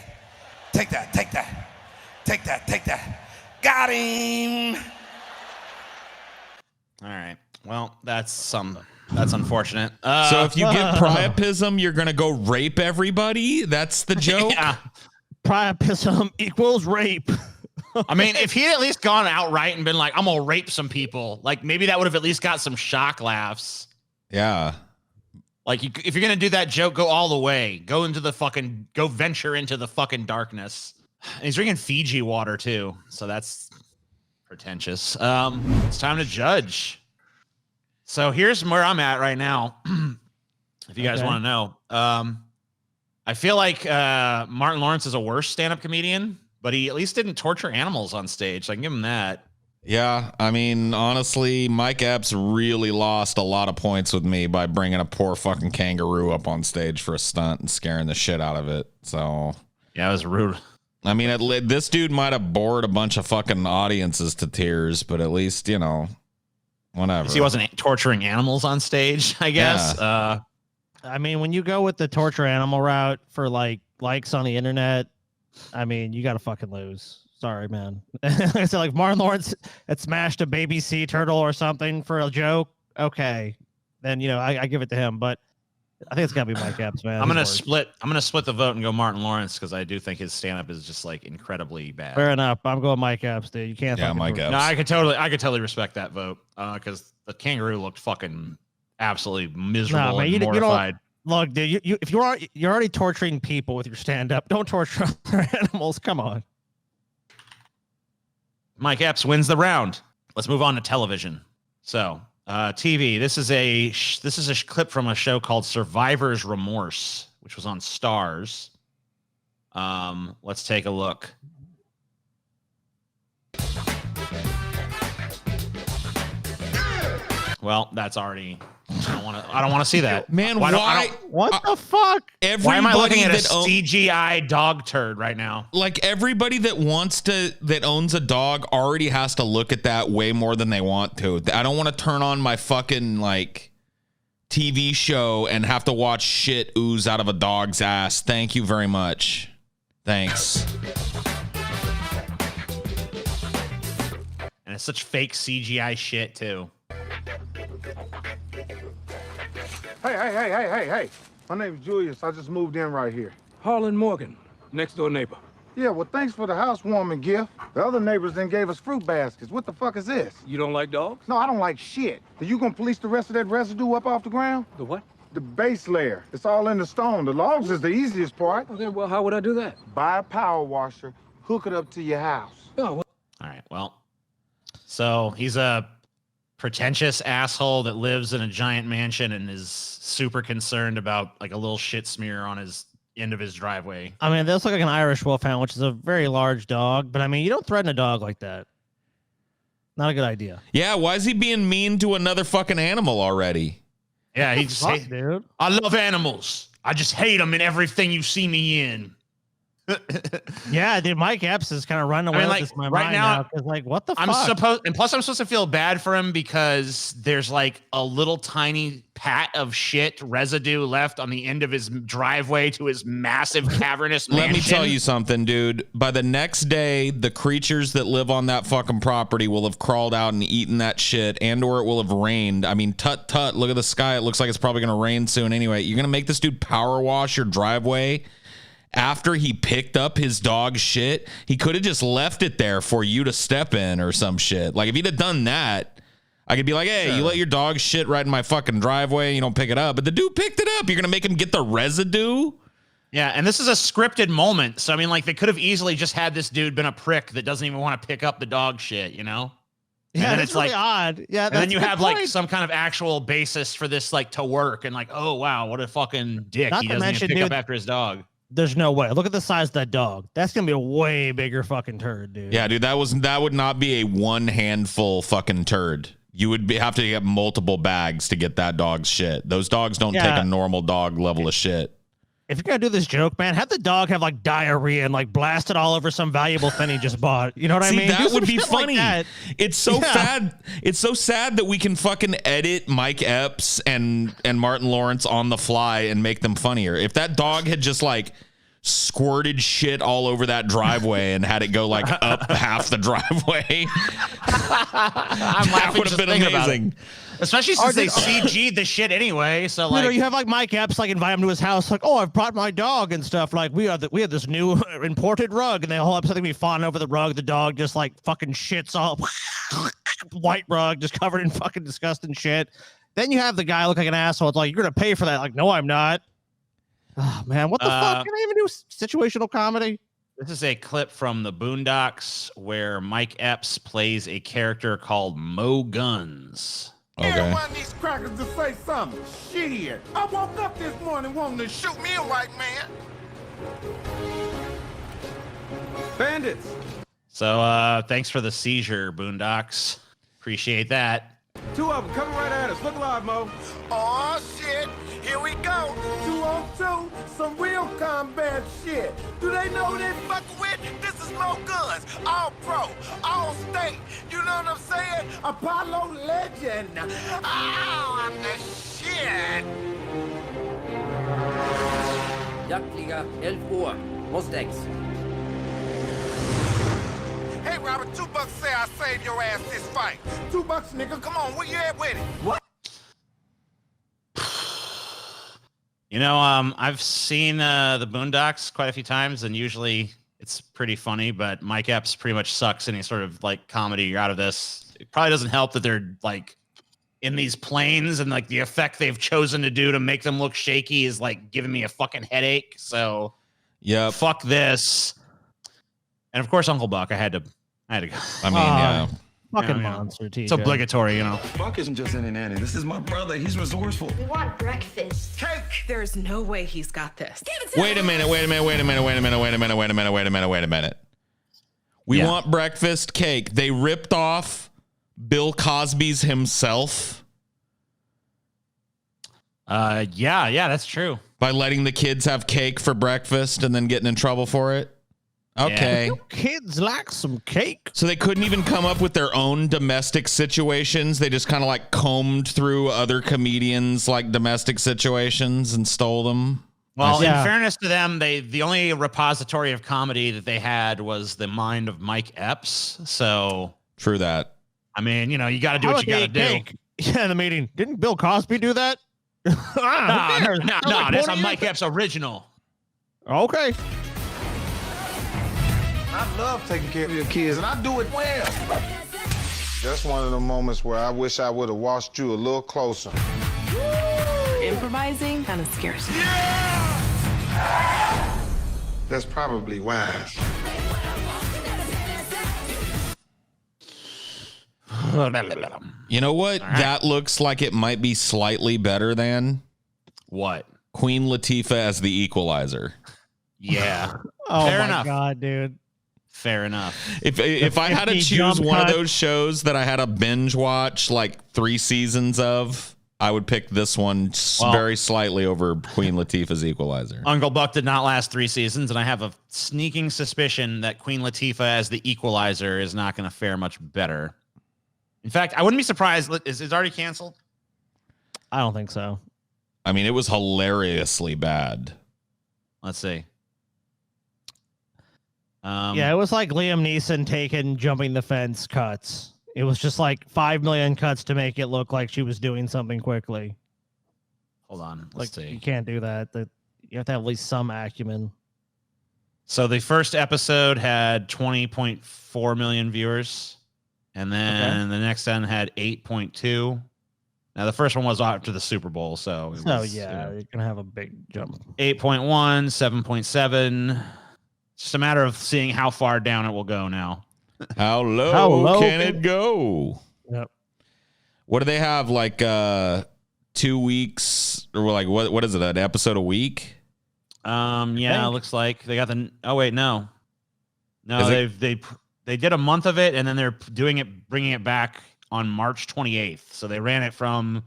Take that, take that. Take that, take that. Got him. All right. Well, that's unfortunate. So if you get priapism, you're gonna go rape everybody? That's the joke? yeah. Priapism equals rape. I mean, if he had at least gone outright and been like, I'm gonna rape some people, like maybe that would have at least got some shock laughs. Yeah. Like, if you're gonna do that joke, go all the way. Go venture into the fucking darkness. And he's drinking Fiji water too, so that's pretentious. It's time to judge. So here's where I'm at right now. If you guys Okay. want to know, I feel like Martin Lawrence is a worse stand-up comedian, but he at least didn't torture animals on stage. So I can give him that. Yeah, I mean, honestly, Mike Epps really lost a lot of points with me by bringing a poor fucking kangaroo up on stage for a stunt and scaring the shit out of it. So, Yeah, it was rude. I mean, this dude might have bored a bunch of fucking audiences to tears, but at least, you know, whatever. He wasn't torturing animals on stage, I guess. I mean, when you go with the torture animal route for like likes on the internet, I mean, you got to fucking lose. Sorry, man. Like I said, like Martin Lawrence had smashed a baby sea turtle or something for a joke. Okay, then I give it to him. But I think it's gotta be Mike Epps, man. I'm gonna He's worse. split the vote and go Martin Lawrence because I do think his stand-up is just like incredibly bad. Fair enough. I'm going Mike Epps, dude. You can't. Yeah, fucking Mike prove- Epps. No, I could totally respect that vote because the kangaroo looked fucking absolutely miserable Nah, man, and you don't- mortified. Look, dude, if you're already torturing people with your stand-up, don't torture other animals. Come on. Mike Epps wins the round. Let's move on to television. So, TV. This is a clip from a show called Survivor's Remorse, which was on Stars. Let's take a look. Well, that's already. I don't want to see that. Man, what the fuck? Why am I looking at a CGI dog turd right now? Like everybody that owns a dog already has to look at that way more than they want to. I don't want to turn on my fucking like TV show and have to watch shit ooze out of a dog's ass. Thank you very much. Thanks. And it's such fake CGI shit too. Hey. My name's Julius. I just moved in right here. Harlan Morgan, next door neighbor. Yeah, well, thanks for the housewarming gift. The other neighbors then gave us fruit baskets. What the fuck is this? You don't like dogs? No, I don't like shit. Are you gonna police the rest of that residue up off the ground? The what? The base layer. It's all in the stone. The logs is the easiest part. Okay, well, how would I do that? Buy a power washer, hook it up to your house. Oh, well. All right. Well, so he's a pretentious asshole that lives in a giant mansion and is super concerned about like a little shit smear on his end of his driveway. I mean, this looks like an Irish Wolfhound, which is a very large dog. But I mean, you don't threaten a dog like that. Not a good idea. Yeah, why is he being mean to another fucking animal already? Yeah, he just hates, dude. I love animals. I just hate them in everything you see me in. Yeah, dude, Mike Epps is kind of running away with this in my mind now. Because, like, what the fuck? I'm supposed to feel bad for him because there's like a little tiny pat of shit residue left on the end of his driveway to his massive cavernous mansion. Let me tell you something, dude. By the next day, the creatures that live on that fucking property will have crawled out and eaten that shit, and or it will have rained. I mean, tut. Look at the sky. It looks like it's probably going to rain soon anyway. You're going to make this dude power wash your driveway after he picked up his dog's shit? He could have just left it there for you to step in or some shit. Like, if he'd have done that, I could be like, hey, you let your dog shit right in my fucking driveway and you don't pick it up. But the dude picked it up. You're going to make him get the residue? Yeah, and this is a scripted moment. So, I mean, like, they could have easily just had this dude been a prick that doesn't even want to pick up the dog shit, you know? Yeah, and it's really odd. Yeah, and then you have like some kind of actual basis for this like to work, and like, oh wow, what a fucking dick. Not he to doesn't mention, even pick dude, up after his dog. There's no way. Look at the size of that dog. That's gonna be a way bigger fucking turd, dude. Yeah, dude, that would not be a one handful fucking turd. You would have to get multiple bags to get that dog's shit. Those dogs don't take a normal dog level of shit. If you're gonna do this joke, man, have the dog have like diarrhea and like blast it all over some valuable thing he just bought. You know what I mean? That would be funny. Like it's so sad. It's so sad that we can fucking edit Mike Epps and Martin Lawrence on the fly and make them funnier. If that dog had just like squirted shit all over that driveway and had it go like up half the driveway, that would have been amazing. Especially since they CG'd the shit anyway. So like, you know, you have like Mike Epps like invite him to his house, like, oh, I've brought my dog and stuff. Like we have this new imported rug, and the whole episode be fawning over the rug. The dog just like fucking shits all white rug, just covered in fucking disgusting shit. Then you have the guy look like an asshole. It's like, you're gonna pay for that. Like, no, I'm not. Oh man, what the fuck? Can I even do situational comedy? This is a clip from the Boondocks where Mike Epps plays a character called Mo Guns. Okay. One of these crackers to say something. Shit. I woke up this morning wanting to shoot me a white man. Bandits. So thanks for the seizure, Boondocks. Appreciate that. Two of them coming right at us. Look alive, Mo. Oh shit. Here we go. 2 on 2. Some real combat shit. Do they know they fuck with? This is Mo Guns. All pro. All state. You know what I'm saying? Apollo legend. Oh, I'm the shit. Jaktliga 11 Uhr. Mustex. Hey, Robert, $2 say I saved your ass this fight. $2, nigga. Come on, where you at with it? What? You know, I've seen the Boondocks quite a few times, and usually it's pretty funny, but Mike Epps pretty much sucks any sort of like comedy out of this. It probably doesn't help that they're like in these planes, and like the effect they've chosen to do to make them look shaky is like giving me a fucking headache. So yeah, fuck this. And of course, Uncle Buck. I had to go. I mean, yeah. Fucking monster, TJ. It's obligatory, you know. Buck isn't just any nanny. This is my brother. He's resourceful. We want breakfast. Cake! There's no way he's got this. Wait a minute. We want breakfast cake. They ripped off Bill Cosby's himself. Yeah, that's true. By letting the kids have cake for breakfast and then getting in trouble for it. Okay. You kids like some cake. So they couldn't even come up with their own domestic situations. They just kind of like combed through other comedians' like domestic situations and stole them. Well, in fairness to them, the only repository of comedy that they had was the mind of Mike Epps. So true that. I mean, you know, you got to do what you got to do. Cake? Yeah, in the meeting. Didn't Bill Cosby do that? No, that's a Mike Epps original. Okay. I love taking care of your kids, and I do it well. That's one of the moments where I wish I would have watched you a little closer. Improvising kind of scares me. That's probably wise. You know what? Right. That looks like it might be slightly better than what? Queen Latifah as the Equalizer. Yeah. Oh Fair my enough. God, dude. Fair enough. If I had to choose one of those shows that I had to binge watch like 3 seasons of, I would pick this one very slightly over Queen Latifah's Equalizer. Uncle Buck did not last 3 seasons, and I have a sneaking suspicion that Queen Latifah as the Equalizer is not going to fare much better. In fact, I wouldn't be surprised. Is it already canceled? I don't think so. I mean, it was hilariously bad. Let's see. Yeah, it was like Liam Neeson taking jumping the fence cuts. It was just like 5 million cuts to make it look like she was doing something quickly. Hold on. Let's see. You can't do that. You have to have at least some acumen. So the first episode had 20.4 million viewers. And then the next one had 8.2. Now, the first one was after the Super Bowl. So, you're going to have a big jump. 8.1, 7.7. Just a matter of seeing how far down it will go now. How low can it go? Yep. What do they have? Like 2 weeks or like what is it? An episode a week? Yeah, it looks like they got the. Oh wait, no. They did a month of it, and then they're bringing it back on March 28th. So they ran it from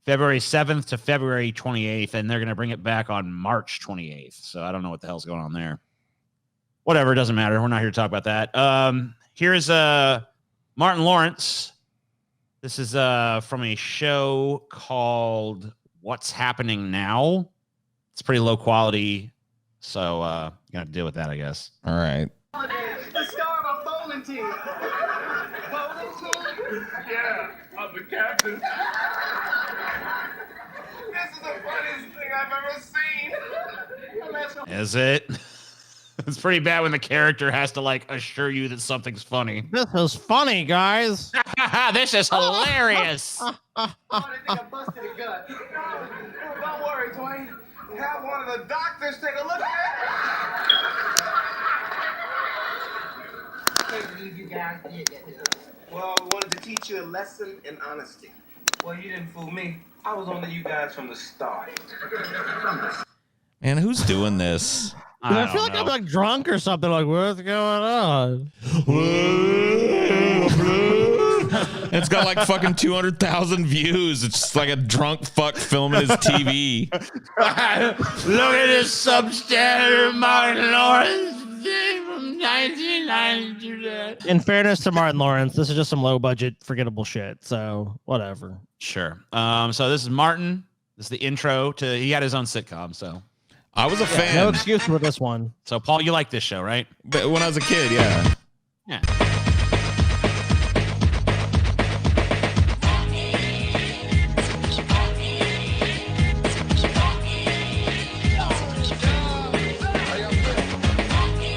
February 7th to February 28th, and they're going to bring it back on March 28th. So I don't know what the hell's going on there. Whatever, it doesn't matter. We're not here to talk about that. Here's Martin Lawrence. This is from a show called What's Happening Now. It's pretty low quality, so you got to deal with that, I guess. All right. The star of a bowling team. Bowling team? Yeah, I'm the captain. This is the funniest thing I've ever seen. Is it? It's pretty bad when the character has to like assure you that something's funny. This is funny, guys. This is hilarious. Oh, they think I busted a gut. Don't worry, Dwayne. Have one of the doctors take a look at it. You guys did that. Well, we wanted to teach you a lesson in honesty. Well, you didn't fool me. I was on to you guys from the start. Man, who's doing this? I feel like I'm like drunk or something. Like, what's going on? It's got like fucking 200,000 views. It's just like a drunk fuck filming his TV. Look at this substandard Martin Lawrence thing from 1992. In fairness to Martin Lawrence, this is just some low budget, forgettable shit. So whatever. Sure. So this is Martin. This is the intro to. He had his own sitcom. So. I was a fan. No excuse with this one. So, Paul, you like this show, right? But when I was a kid, yeah. Yeah.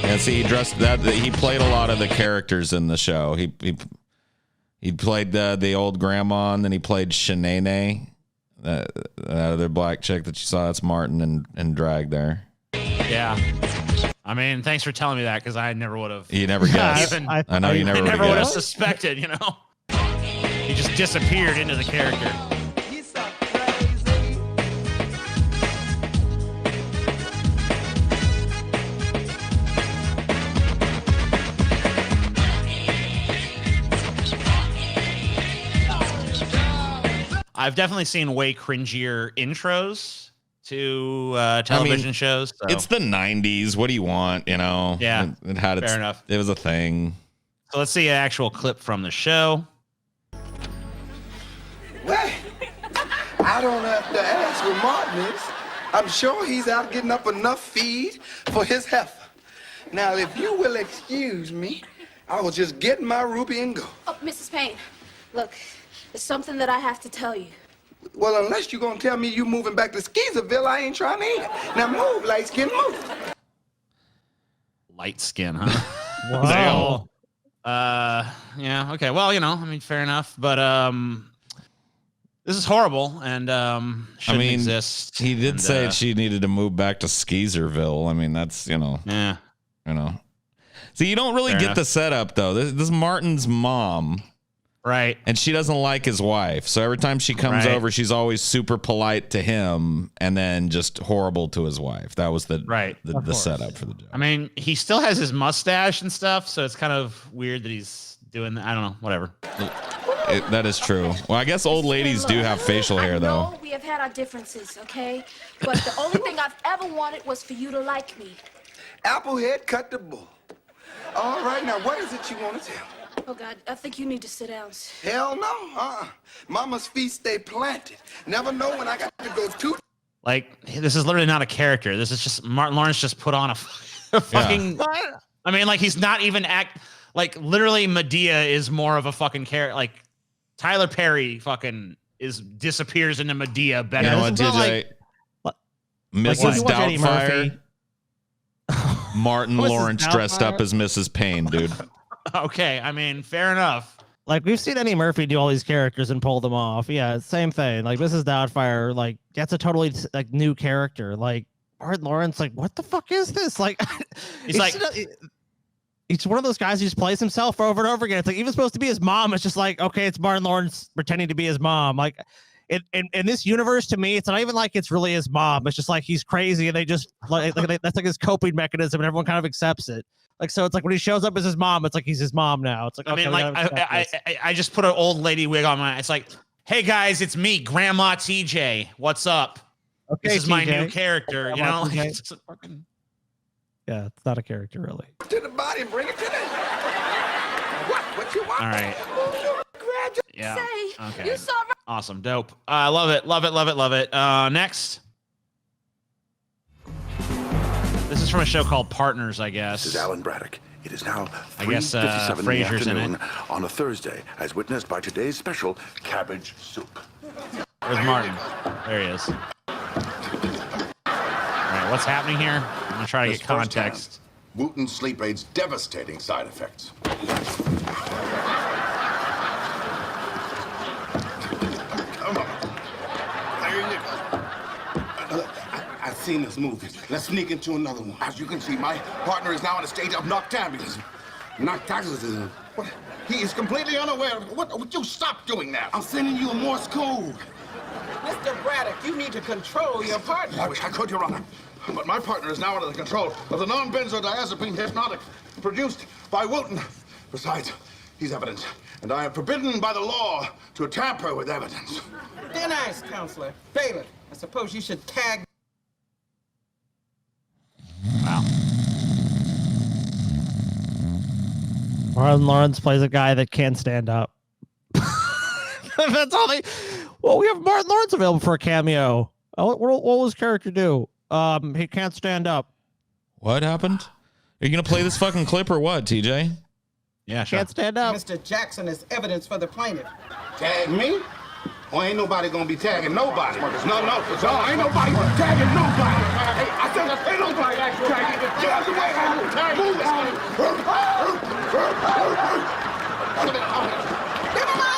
Yeah, see, he played a lot of the characters in the show. He He played the old grandma, and then he played Shanae, the other black chick that you saw. That's Martin and drag there. Yeah. I mean, thanks for telling me that because I never would have. You never guessed. I know you never would have suspected, you know? He just disappeared into the character. I've definitely seen way cringier intros to television shows. So. It's the 90s. What do you want? You know? Yeah. It had fair enough. It was a thing. So let's see an actual clip from the show. Well, I don't have to ask where Martin is. I'm sure he's out getting up enough feed for his heifer. Now, if you will excuse me, I will just get my ruby and go. Oh, Mrs. Payne, look, there's something that I have to tell you. Well, unless you're gonna tell me you moving back to Skeezerville, I ain't trying to hear. Now move, light skin, move. Light skin, huh? Wow. Yeah, okay. Well, you know, I mean, fair enough. But this is horrible and shouldn't exist. He did say she needed to move back to Skeezerville. I mean, that's, you know. Yeah. You know. See, you don't really get the setup, though. This is Martin's mom. Right. And she doesn't like his wife. So every time she comes over, she's always super polite to him and then just horrible to his wife. That was the setup for the job. I mean, he still has his mustache and stuff, so it's kind of weird that he's doing that. I don't know, whatever. That is true. Well, I guess old ladies do have facial hair, though. We have had our differences, okay? But the only thing I've ever wanted was for you to like me. Applehead cut the bull. All right, now what is it you want to tell? Oh, God, I think you need to sit down. Hell no. Mama's feet stay planted. Never know when I got to go too. Like, this is literally not a character. This is just Martin Lawrence just put on a fucking. I mean, like, he's not even like, literally, Medea is more of a fucking character. Like, Tyler Perry fucking disappears into Medea better. You know what, TJ? Mrs. Doubtfire. Martin Lawrence dressed up as Mrs. Payne, dude. Okay, I mean, fair enough. Like, we've seen Eddie Murphy do all these characters and pull them off. Yeah, same thing. Like, Mrs. Doubtfire, like, that's a totally like new character. Like, Martin Lawrence, like, what the fuck is this? Like, he's like, it's one of those guys who just plays himself over and over again. It's like, even supposed to be his mom. It's just like, okay, it's Martin Lawrence pretending to be his mom. Like, in this universe, to me, it's not even like it's really his mom. It's just like he's crazy and they just like that's like his coping mechanism and everyone kind of accepts it. Like, so it's like when he shows up as his mom, it's like he's his mom now. It's like, okay, I mean, like I just put an old lady wig on my. It's like, hey guys, it's me, Grandma TJ. What's up? Okay, this is my new character. You know, yeah, it's not a character really. To the body and bring it to the. What you want? All right. Yeah. Okay. You saw right. Awesome. Dope. I love it. Love it. Love it. Love it. Next. This is from a show called Partners, I guess. This is Alan Braddock. It is now 3:57 in the Frasier's in afternoon it. on a Thursday, as witnessed by today's special cabbage soup. Where's Martin? There he is. All right, what's happening here? I'm gonna try to get context. Wooten sleep aid's devastating side effects. Come on. There you go. I've seen this movie. Let's sneak into another one. As you can see, my partner is now in a state of noctambulism. Noctambulism. What? He is completely unaware of what. Would you stop doing that? I'm sending you a Morse code. Mr. Braddock, you need to control your partner. I wish I could, Your Honor. But my partner is now under the control of the non-benzodiazepine hypnotic produced by Wooten. Besides, he's evidence, and I am forbidden by the law to tamper with evidence. Be nice, Counselor. Bailiff, I suppose you should tag. Wow. Martin Lawrence plays a guy that can't stand up. That's all they. Well, we have Martin Lawrence available for a cameo. What will his character do? He can't stand up. What happened? Are you gonna play this fucking clip or what, TJ? Yeah, sure. Can't stand up. Mr. Jackson is evidence for the plaintiff. Tag me? Well, ain't nobody gonna be tagging nobody. No, ain't nobody tagging nobody. Hey, I said ain't nobody tagging. Get out the way, tag. Move.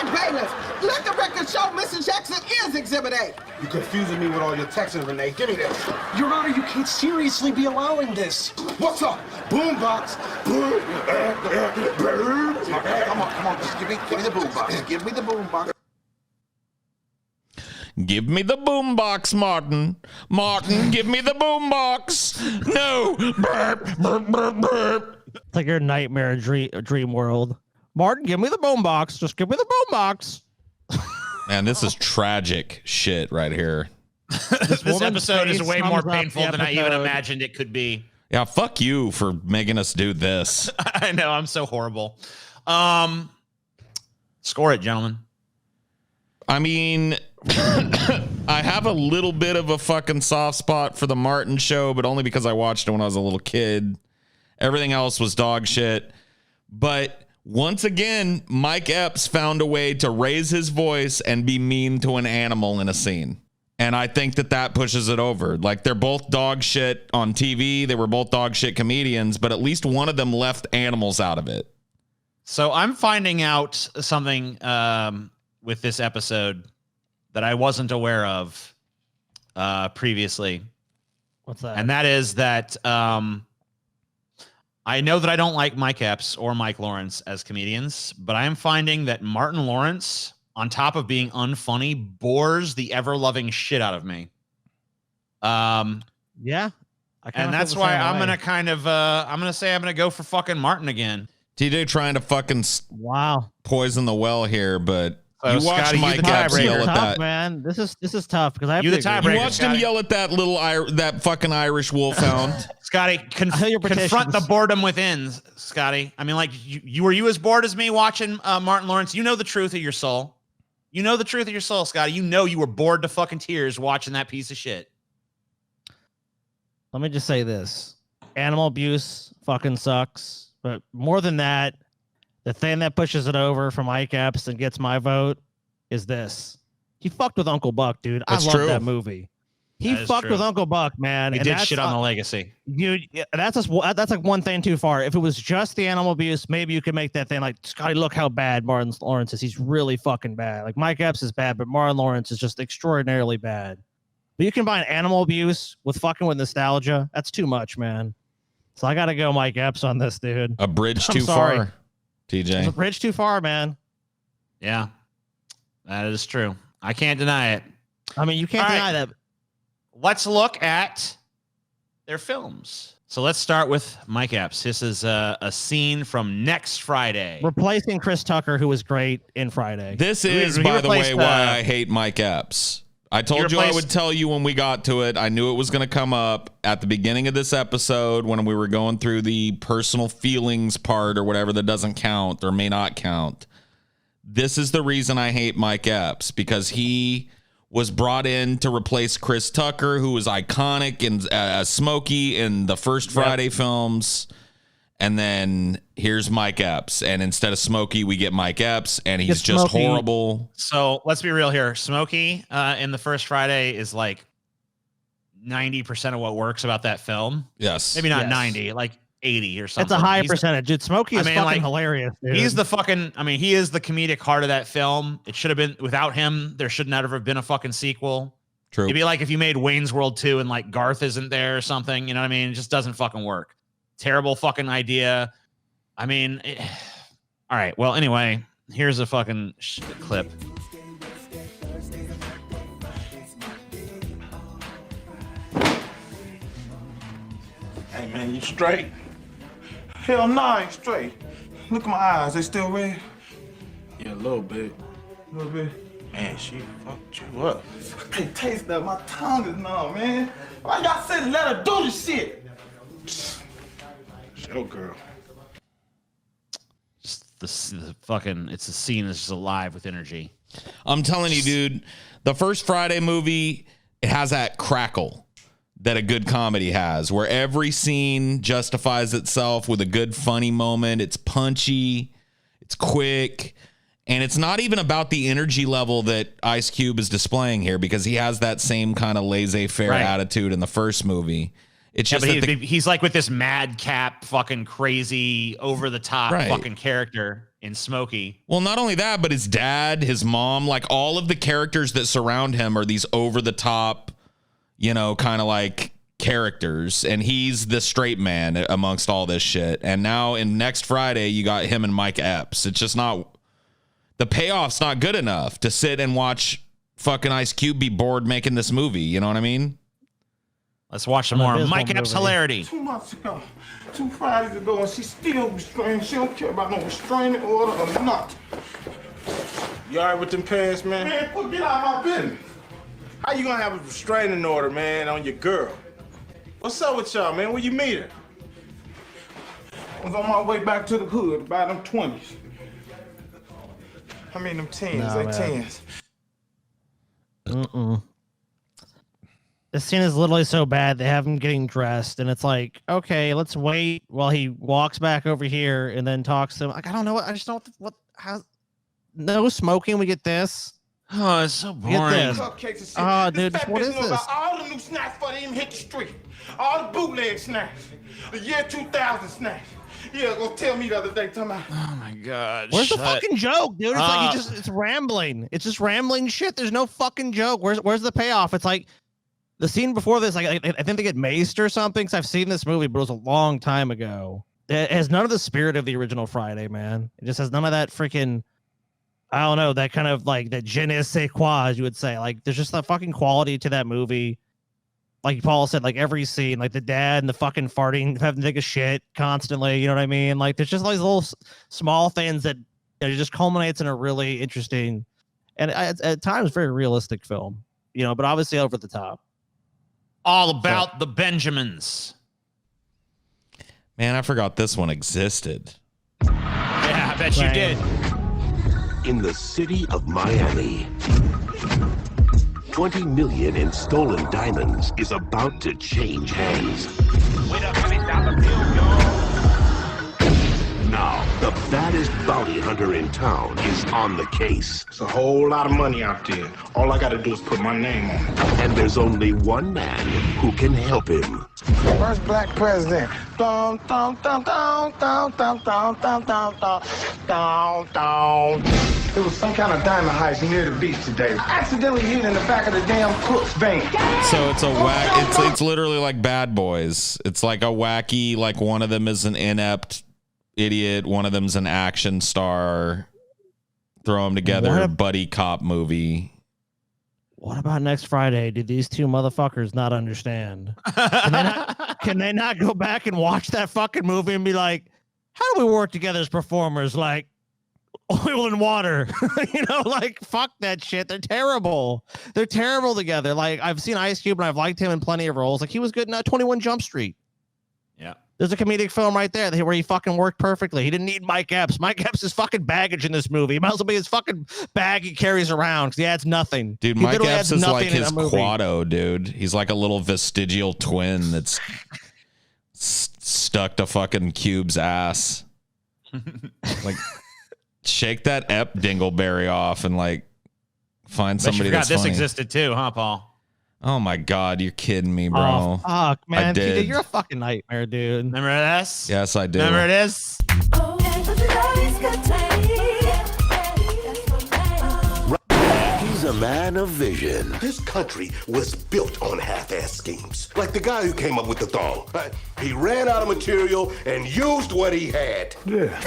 Black bailiff. Let the record show Mr. Jackson is Exhibit A. You're confusing me with all your texting, Renee. Give me that. Your Honor, you can't seriously be allowing this. What's up? Boombox. Boom. Come on. Just give me the boombox. Give me the boombox. Give me the boombox, Martin. Martin, give me the boombox. No. Burp, burp, burp, burp. It's like your nightmare dream world. Martin, give me the boombox. Just give me the boombox. Man, this is tragic shit right here. This episode is way more painful than I even imagined it could be. Yeah, fuck you for making us do this. I know, I'm so horrible. Score it, gentlemen. I mean, I have a little bit of a fucking soft spot for the Martin show, but only because I watched it when I was a little kid. Everything else was dog shit. But once again, Mike Epps found a way to raise his voice and be mean to an animal in a scene. And I think that pushes it over. Like, they're both dog shit on TV. They were both dog shit comedians, but at least one of them left animals out of it. So I'm finding out something with this episode that I wasn't aware of previously. What's that? And that is that I know that I don't like Mike Epps or Mike Lawrence as comedians, but I am finding that Martin Lawrence, on top of being unfunny, bores the ever-loving shit out of me. Yeah. And that's why I'm going to I'm going to say I'm going to go for fucking Martin again. TJ trying to fucking poison the well here, but you watched Scotty, Mike Epps yell at that. Man, this is tough because I have You to the tiebreaker. You watched him yell at that that fucking Irish wolfhound. Scotty, confront the boredom within, Scotty. I mean, like, were you as bored as me watching Martin Lawrence? You know the truth of your soul. You know the truth of your soul, Scotty. You know you were bored to fucking tears watching that piece of shit. Let me just say this. Animal abuse fucking sucks. But more than that, the thing that pushes it over for Mike Epps and gets my vote is this. He fucked with Uncle Buck, dude. I love that movie. He fucked with Uncle Buck, man. He did shit on the legacy. Dude, that's like one thing too far. If it was just the animal abuse, maybe you could make that thing like, Scotty, look how bad Martin Lawrence is. He's really fucking bad. Like, Mike Epps is bad, but Martin Lawrence is just extraordinarily bad. But you combine animal abuse with fucking with nostalgia. That's too much, man. So I got to go Mike Epps on this, dude. A bridge too far, TJ. It's a bridge too far, man. Yeah, that is true. I can't deny it. I mean, you can't deny that. Let's look at their films. So let's start with Mike Epps. This is a scene from Next Friday. Replacing Chris Tucker, who was great in Friday. This is, by the way, why I hate Mike Epps. I told you I would tell you when we got to it. I knew it was going to come up at the beginning of this episode when we were going through the personal feelings part or whatever that doesn't count or may not count. This is the reason I hate Mike Epps, because he was brought in to replace Chris Tucker, who was iconic and Smokey in the first Friday films. And then here's Mike Epps. And instead of Smokey, we get Mike Epps, and he's just horrible. So let's be real here. Smokey in the first Friday is like 90% of what works about that film. Yes. Maybe not 90, like 80 or something. It's a high percentage. Dude, Smokey is fucking hilarious, dude. He's the fucking, he is the comedic heart of that film. It should have been, without him, there should not have been a fucking sequel. True. It'd be like if you made Wayne's World 2 and like Garth isn't there or something. You know what I mean? It just doesn't fucking work. Terrible fucking idea. All right. Well, anyway, here's a fucking clip. Hey, man, you straight? Hell no, I ain't straight. Look at my eyes. They still red? Yeah, a little bit. A little bit? Man, she fucked you up. I can't taste that. My tongue is numb, man. Why y'all said let her do this shit? Show girl. The fucking, it's a scene that's just alive with energy. I'm telling you, dude, the first Friday movie, it has that crackle that a good comedy has, where every scene justifies itself with a good funny moment. It's punchy, it's quick, and it's not even about the energy level that Ice Cube is displaying here, because he has that same kind of laissez-faire attitude in the first movie. It's just that he's like with this madcap, fucking crazy, over the top fucking character in Smokey. Well, not only that, but his dad, his mom, like all of the characters that surround him are these over the top, you know, kind of like characters, and he's the straight man amongst all this shit. And now in next Friday, you got him and Mike Epps. It's just not, the payoff's not good enough to sit and watch fucking Ice Cube be bored making this movie. You know what I mean? Let's watch some more Mike Epps hilarity. 2 months ago, 2 Fridays ago, and she's still restrained. She don't care about no restraining order or not. You all right with them pants, man? Man, get out of my business. How you gonna have a restraining order, man, on your girl? What's up with y'all, man? Where you meet her? I was on my way back to the hood to buy them 20s. I mean them 10s, they 10s. This scene is literally so bad. They have him getting dressed, and it's like, okay, let's wait while he walks back over here and then talks to him. Like, I don't know what. I just don't. How? No smoking. We get this. Oh, it's so boring. Oh, dude, what is this? About all the new snacks before they even hit the street. All the bootleg snacks. The year 2000 snacks. Yeah, go tell me the other day. Talking about. Oh my God. Where's the fucking joke, dude? It's like it's rambling. It's just rambling shit. There's no fucking joke. Where's the payoff? It's like. The scene before this, like I think they get maced or something. Because I've seen this movie, but it was a long time ago. It has none of the spirit of the original Friday, man. It just has none of that freaking, I don't know, that kind of like that je ne sais quoi, as you would say. Like there's just that fucking quality to that movie. Like Paul said, like every scene, like the dad and the fucking farting, having to take a shit constantly. You know what I mean? Like there's just all these little small things that it just culminates in a really interesting and at times very realistic film. You know, but obviously over the top. All about the Benjamins. Man, I forgot this one existed. Yeah, I bet you did. In the city of Miami, 20 million in stolen diamonds is about to change hands. Wait up, now, the baddest bounty hunter in town is on the case. It's a whole lot of money out there. All I gotta do is put my name on it. And there's only one man who can help him. First black president. Dum, dum, dum, dum, dum, dum, dum, dum, dum, dum, dum, dum. There was some kind of diamond heist near the beach today. Accidentally hit in the back of the damn Cook's van. So it's a it's literally like Bad Boys. It's like a wacky, like one of them is an inept idiot, one of them's an action star. Throw them together, buddy cop movie. What about next Friday? Did these two motherfuckers not understand? Can they not go back and watch that fucking movie and be like, how do we work together as performers? Like oil and water, you know, like fuck that shit. They're terrible. They're terrible together. Like I've seen Ice Cube and I've liked him in plenty of roles. Like he was good in 21 Jump Street. Yeah. There's a comedic film right there where he fucking worked perfectly. He didn't need Mike Epps. Mike Epps is fucking baggage in this movie. He might as well be his fucking bag he carries around because he adds nothing. Dude, he Mike Epps is like his Quado, dude. He's like a little vestigial twin that's stuck to fucking Cube's ass. Like, shake that Ep dingleberry off and like find somebody that's this funny. Existed too, huh, Paul? Oh my God, you're kidding me, bro. Oh, fuck, man. I did. You're a fucking nightmare, dude. Remember this? Yes, I do. Remember this? He's a man of vision. This country was built on half-ass schemes. Like the guy who came up with the thong. He ran out of material and used what he had. Yeah.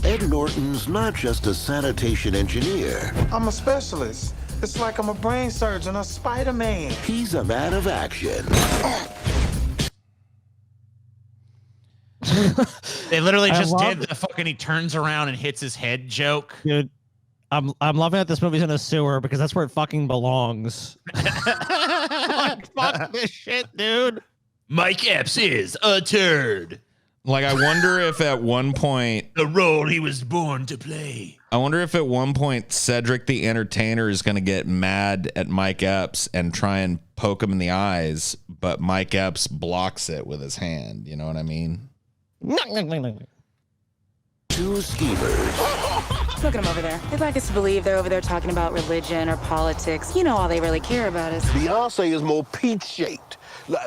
Ed Norton's not just a sanitation engineer. I'm a specialist. It's like I'm a brain surgeon, a Spider-Man. He's a man of action. They literally just did the fucking he turns around and hits his head joke. Dude, I'm loving that this movie's in a sewer because that's where it fucking belongs. Like, fuck this shit, dude. Mike Epps is a turd. Like, I wonder if at one point the role he was born to play. I wonder if at one point Cedric the Entertainer is going to get mad at Mike Epps and try and poke him in the eyes, but Mike Epps blocks it with his hand. You know what I mean? Two schemers. Look at them over there. They'd like us to believe they're over there talking about religion or politics. You know, all they really care about is... Beyonce is more peach-shaped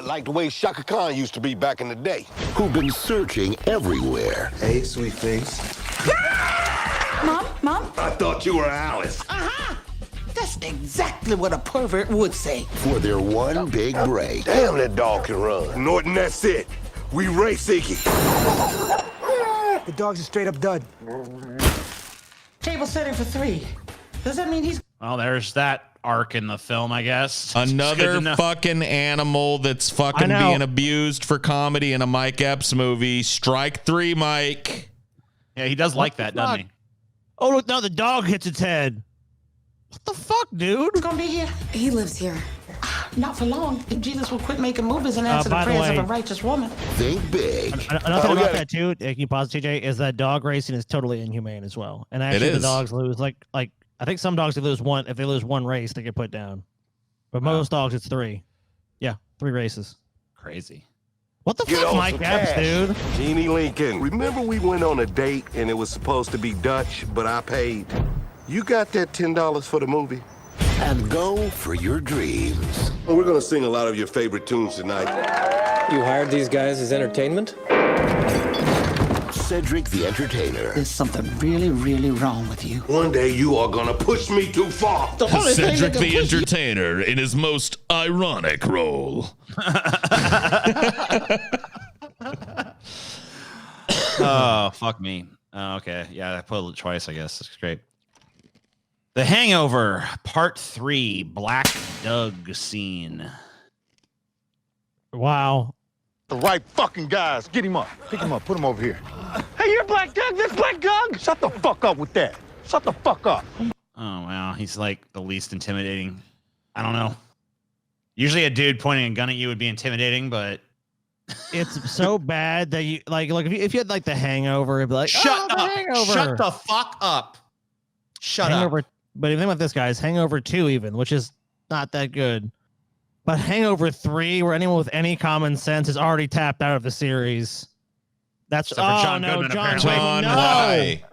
Like the way Shaka Khan used to be back in the day. Who've been searching everywhere. Hey, sweet face. Mom? I thought you were Alice. Uh-huh. That's exactly what a pervert would say. For their one big break. Damn, that dog can run. Norton, that's it. We race Iggy. The dog's a straight up dud. Table setting for 3. Does that mean he's... Well, there's that arc in the film, I guess. Another fucking animal that's fucking being abused for comedy in a Mike Epps movie. Strike 3, Mike. Yeah, he does like that, doesn't he? Oh, look, now the dog hits its head. What the fuck, dude? He's gonna be here? He lives here. Not for long. If Jesus will quit making movies and answer the by the prayers of way- a righteous woman. Think big. Another thing about that too, can you pause, TJ, is that dog racing is totally inhumane as well. And actually, the is. dogs lose like I think some dogs if they lose one race, they get put down. But most dogs, it's 3. Yeah, 3 races. Crazy. What the Get fuck, on Mike some Epps, cash. dude? Jeannie Lincoln. Remember we went on a date and it was supposed to be Dutch, but I paid. You got that $10 for the movie? And go for your dreams. Well, we're gonna sing a lot of your favorite tunes tonight. You hired these guys as entertainment? Cedric the Entertainer. There's something really, really wrong with you. One day you are gonna push me too far. The only thing Cedric that can the push you- Entertainer in his most ironic role. Oh, fuck me. Oh, okay. Yeah, I put it twice, I guess. That's great. The Hangover, Part 3, Black Doug scene. Wow. The right fucking guys. Get him up. Pick him up. Put him over here. Hey, you're Black Doug. That's Black Doug. Shut the fuck up with that. Shut the fuck up. Oh, wow. He's like the least intimidating. I don't know. Usually a dude pointing a gun at you would be intimidating, but It's so bad that you like if you had like the Hangover, it'd be like, shut "Oh, the up. Hangover." Shut the fuck up. Shut Hangover, up. But even with this, guys, Hangover 2 even, which is not that good. But Hangover 3, where anyone with any common sense is already tapped out of the series. That's Except for John no, Goodman, John, apparently. John, no. why?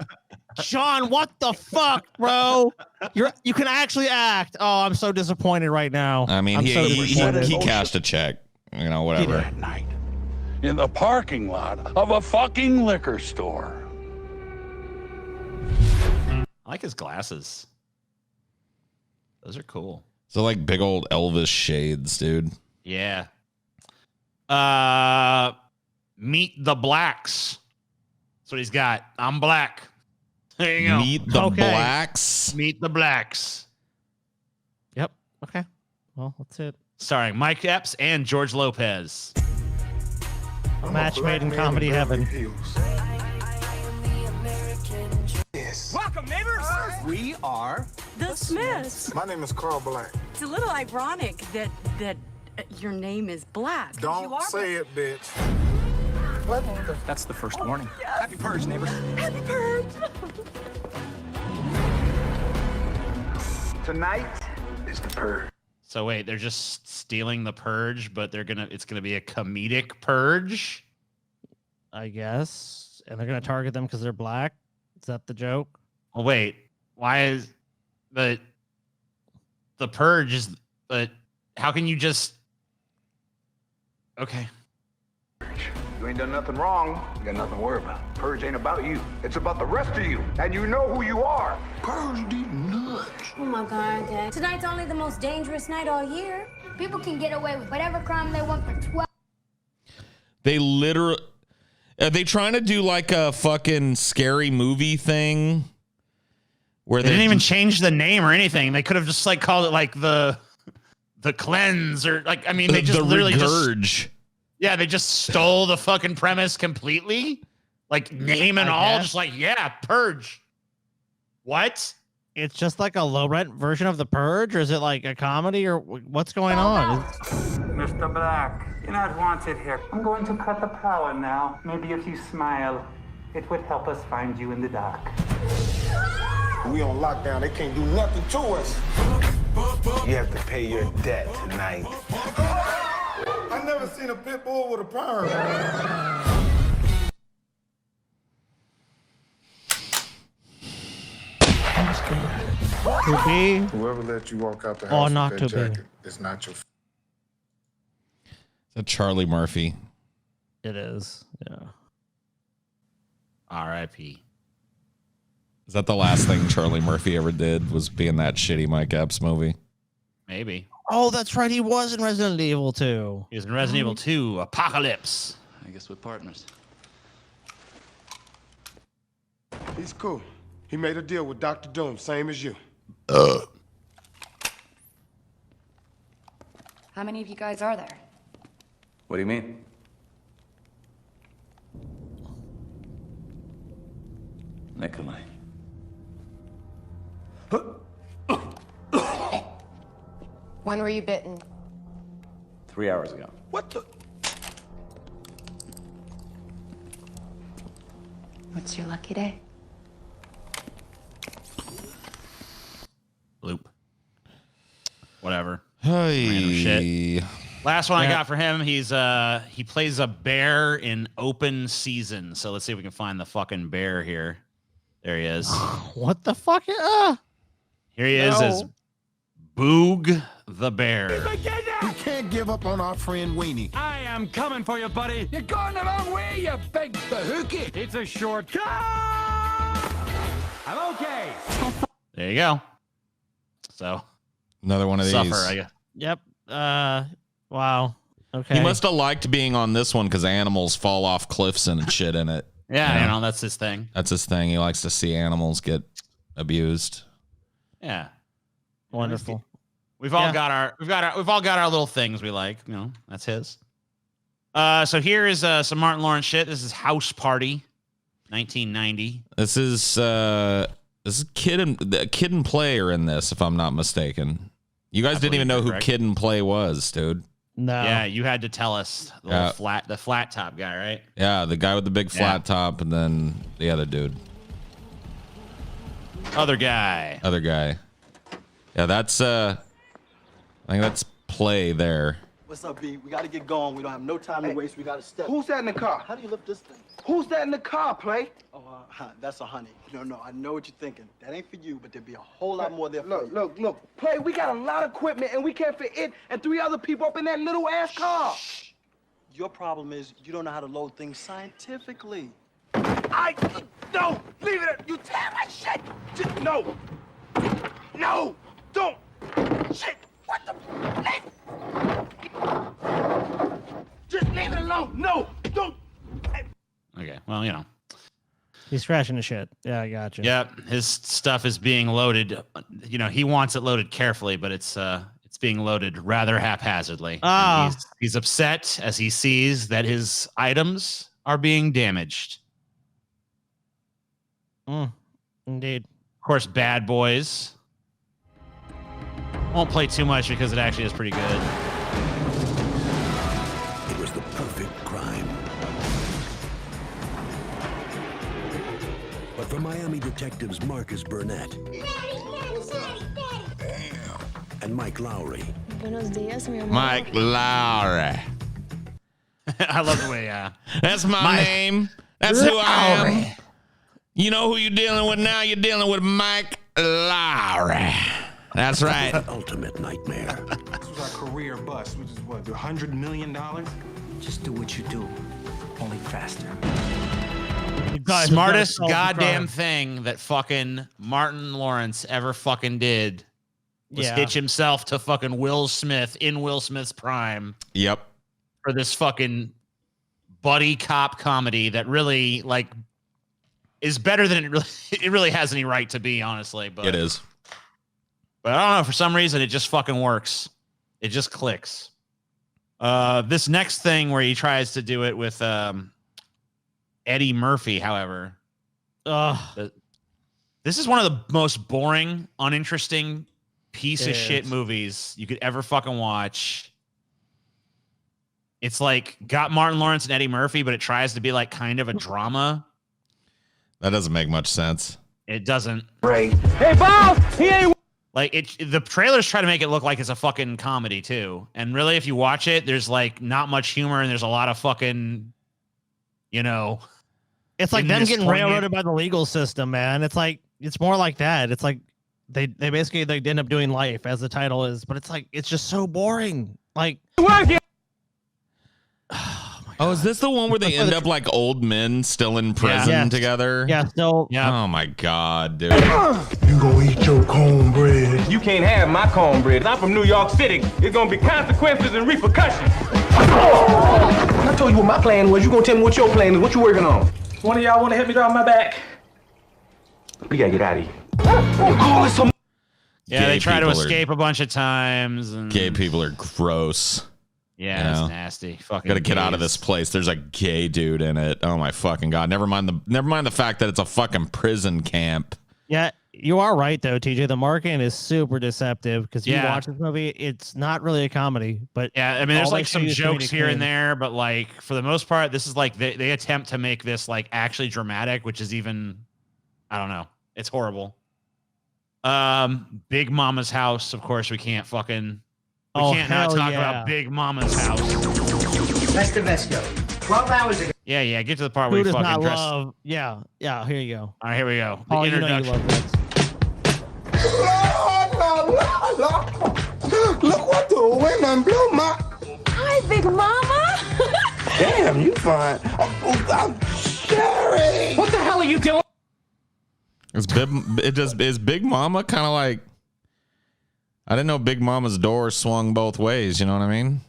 John, what the fuck, bro? You can actually act. Oh, I'm so disappointed right now. I mean, I'm so disappointed. he cashed a check. You know, whatever. At night in the parking lot of a fucking liquor store. I like his glasses. Those are cool. So like big old Elvis shades, dude. Yeah. Meet the Blacks. That's what he's got. I'm black. There you go. Meet the Blacks. Meet the Blacks. Yep. Okay. Well, that's it. Starring Mike Epps and George Lopez. A match made in comedy heaven. Welcome, neighbors. We are The Smiths. My name is Carl Black. It's a little ironic that your name is Black. Don't say it, bitch. What? That's the first warning. Happy Purge, neighbors. Happy Purge. Tonight is the purge. So wait, they're just stealing the purge, but it's gonna be a comedic purge. I guess. And they're gonna target them because they're black. Is that the joke? Well, wait. Why is the purge is? But how can you just? Okay. You ain't done nothing wrong. You got nothing to worry about. Purge ain't about you. It's about the rest of you. And you know who you are. Purge these nuts. Oh my God, Dad. Tonight's only the most dangerous night all year. People can get away with whatever crime they want for 12. They literally are they trying to do like a fucking scary movie thing where They didn't even change the name or anything. They could have just like called it like the cleanse or like they just the literally regurge. Yeah, they just stole the fucking premise completely. Like name and I all, guess. just like, yeah, purge. What? It's just like a low rent version of The Purge, or is it like a comedy, or what's going on? Mr. Black, you're not wanted here. I'm going to cut the power now. Maybe if you smile, it would help us find you in the dark. We on lockdown. They can't do nothing to us. You have to pay your debt tonight. I never seen a pit bull with a perm. To be Whoever let you walk out the or house not with that to be. jacket, it's not your. It's a Charlie Murphy. It is. Yeah. R.I.P. Is that the last thing Charlie Murphy ever did? Was be in that shitty Mike Epps movie? Maybe. Oh, that's right. He was in Resident Evil 2. He was in Resident Evil 2, Apocalypse. I guess we're partners. He's cool. He made a deal with Dr. Doom, same as you. How many of you guys are there? What do you mean? Nikolai. When were you bitten? 3 hours ago. What the? What's your lucky day? Loop. Whatever. Hey. Shit. Last one I got for him. He plays a bear in Open Season. So let's see if we can find the fucking bear here. There he is. What the fuck? Here he is as Boog the bear. We can't give up on our friend Weenie. I am coming for you, buddy. You're going the wrong way, you big bahookie. It's a shortcut. I'm okay. There you go. So another one of these. Suffer, I guess. Yep. Wow. Okay. He must have liked being on this one because animals fall off cliffs and shit in it. Yeah, you know, that's his thing. That's his thing. He likes to see animals get abused. Yeah. Wonderful. We've all got our little things we like. You know, that's his. So here is some Martin Lawrence shit. This is House Party, 1990. This is Kid and Play are in this, if I'm not mistaken. You guys didn't even know who Kid and Play was, dude. No. Yeah, you had to tell us the flat top guy, right? Yeah, the guy with the big flat top, and then the other dude. Other guy. Yeah, that's I think that's Play there. What's up, B? We gotta get going. We don't have no time to waste. We gotta step. Who's that in the car? How do you lift this thing? Who's that in the car, Play? Oh, that's a honey. No, I know what you're thinking. That ain't for you, but there'd be a whole lot more there for you. Look. Play, we got a lot of equipment, and we can't fit it and 3 other people up in that little ass car. Your problem is you don't know how to load things scientifically. No, leave it. You tear my shit. No, don't. Shit, what the? Just leave it alone. No, don't. Okay, well, you know. He's crashing the shit. Yeah, I got you. Yep, his stuff is being loaded. You know, he wants it loaded carefully, but it's being loaded rather haphazardly. Ah. He's upset as he sees that his items are being damaged. Indeed. Of course, Bad Boys. Won't play too much because it actually is pretty good. It was the perfect crime. But for Miami detectives Marcus Burnett and Mike Lowry. Buenos dias, mi amor. Mike Lowry. I love the way, that's my name. That's who I am. You know who you're dealing with now? You're dealing with Mike Lowry. That's right. Ultimate nightmare. This was our career bust, which is what, $100 million? Just do what you do, only faster. Smartest goddamn thing that fucking Martin Lawrence ever fucking did was hitch himself to fucking Will Smith in Will Smith's prime. Yep. For this fucking buddy cop comedy that really is better than it really has any right to be, honestly. But it is. But I don't know, for some reason it just fucking works. It just clicks. This next thing where he tries to do it with Eddie Murphy, however. This is one of the most boring, uninteresting piece of shit movies you could ever fucking watch. It's like got Martin Lawrence and Eddie Murphy, but it tries to be like kind of a drama. That doesn't make much sense. It doesn't. Right. Hey, boss! He ain't. Like the trailers try to make it look like it's a fucking comedy too. And really, if you watch it, there's like not much humor and there's a lot of fucking, you know. It's like them getting railroaded by the legal system, man. It's like, it's more like that. It's like they basically end up doing Life, as the title is, but it's like, it's just so boring. Like, Oh, is this the one where they end up like old men still in prison together? Yeah, still. Yeah. Oh my God, dude. You gonna eat your cornbread? You can't have my cornbread. I'm from New York City. There's gonna be consequences and repercussions. I told you what my plan was. You gonna tell me what your plan is? What you working on? One of y'all wanna help me draw my back? We gotta get out of here. You calling some? Yeah, they try to escape a bunch of times. And gay people are gross. Yeah, it's nasty. Fucking gotta get out of this place. There's a gay dude in it. Oh my fucking God. Never mind the fact that it's a fucking prison camp. Yeah, you are right though, TJ. The marketing is super deceptive because you watch this movie, it's not really a comedy. But yeah, I mean, there's like some jokes here and there, but like for the most part, this is like they attempt to make this like actually dramatic, which is even, I don't know, it's horrible. Big Mama's house, of course, we can't not talk about Big Mama's house. That's the best go. 12 hours ago. Yeah, get to the part where Who you does fucking not dress. love? Yeah, here you go. All right, here we go. Oh, The you know you introduction. love Look what the women blew my. Hi, Big Mama. Damn, you fine. Oh, I'm Sherry. What the hell are you doing? Is Big Mama kind of like? I didn't know Big Mama's door swung both ways. You know what I mean?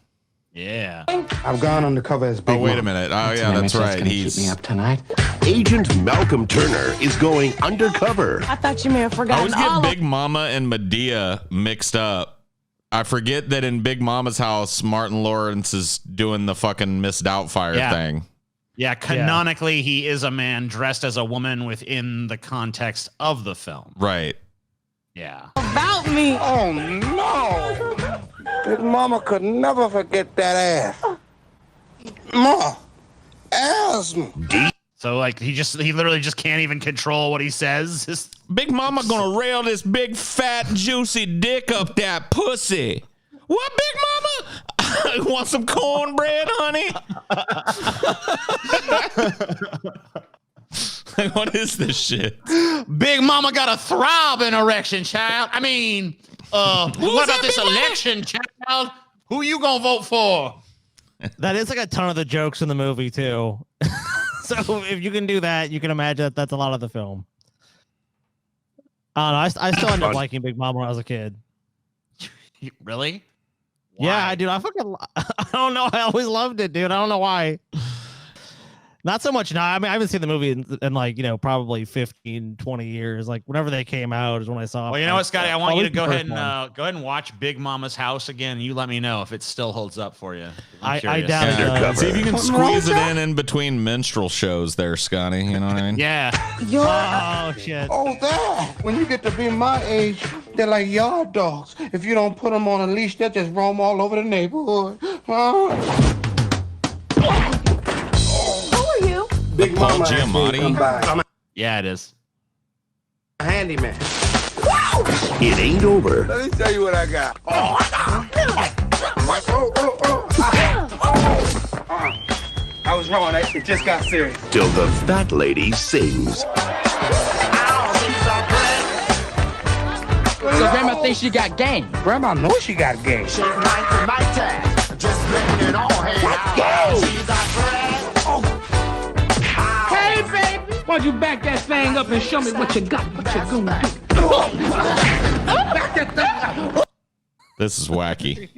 Yeah. I've gone undercover as Big Oh, wait a Mama. minute. Oh, yeah, that's right. He's keep me up tonight. Agent Malcolm Turner is going undercover. I thought you may have I forgotten always get Big Mama and Medea mixed up. I forget that in Big Mama's house, Martin Lawrence is doing the fucking Miss Doubtfire thing. Yeah, canonically, he is a man dressed as a woman within the context of the film. Right. Yeah. About me. Oh, no. Big Mama could never forget that ass. Ma, asthma. So like he literally just can't even control what he says. Big Mama gonna rail this big fat juicy dick up that pussy. What, Big Mama? Want some cornbread, honey? What is this shit? Big Mama got a throbbing erection, child. I mean, what about this election, child? Who you gonna vote for? That is like a ton of the jokes in the movie too. So if you can do that, you can imagine that that's a lot of the film. I don't know. I still ended up liking Big Mama when I was a kid. Really? Yeah, dude. I don't know. I always loved it, dude. I don't know why. Not so much now. I mean, I haven't seen the movie in like, probably 15, 20 years. Like whenever they came out is when I saw it. Well, you know what, Scotty? I want you to go ahead and watch Big Mama's house again. And you let me know if it still holds up for you. I doubt it. See if you can squeeze it in between minstrel shows there, Scotty. You know what I mean? Yeah. Oh, shit. Oh, that. When you get to be my age, they're like yard dogs. If you don't put them on a leash, they'll just roam all over the neighborhood. Big Paul Mama Giamatti. Yeah, it is. A handyman. It ain't over Let me tell you what I got. I was wrong. It just got serious. till the fat lady sings. So Grandma thinks she got game. Grandma knows she got game. Hey, baby. Why don't you back that thing up and show me what you got? What you gonna do? Back that thing up. This is wacky.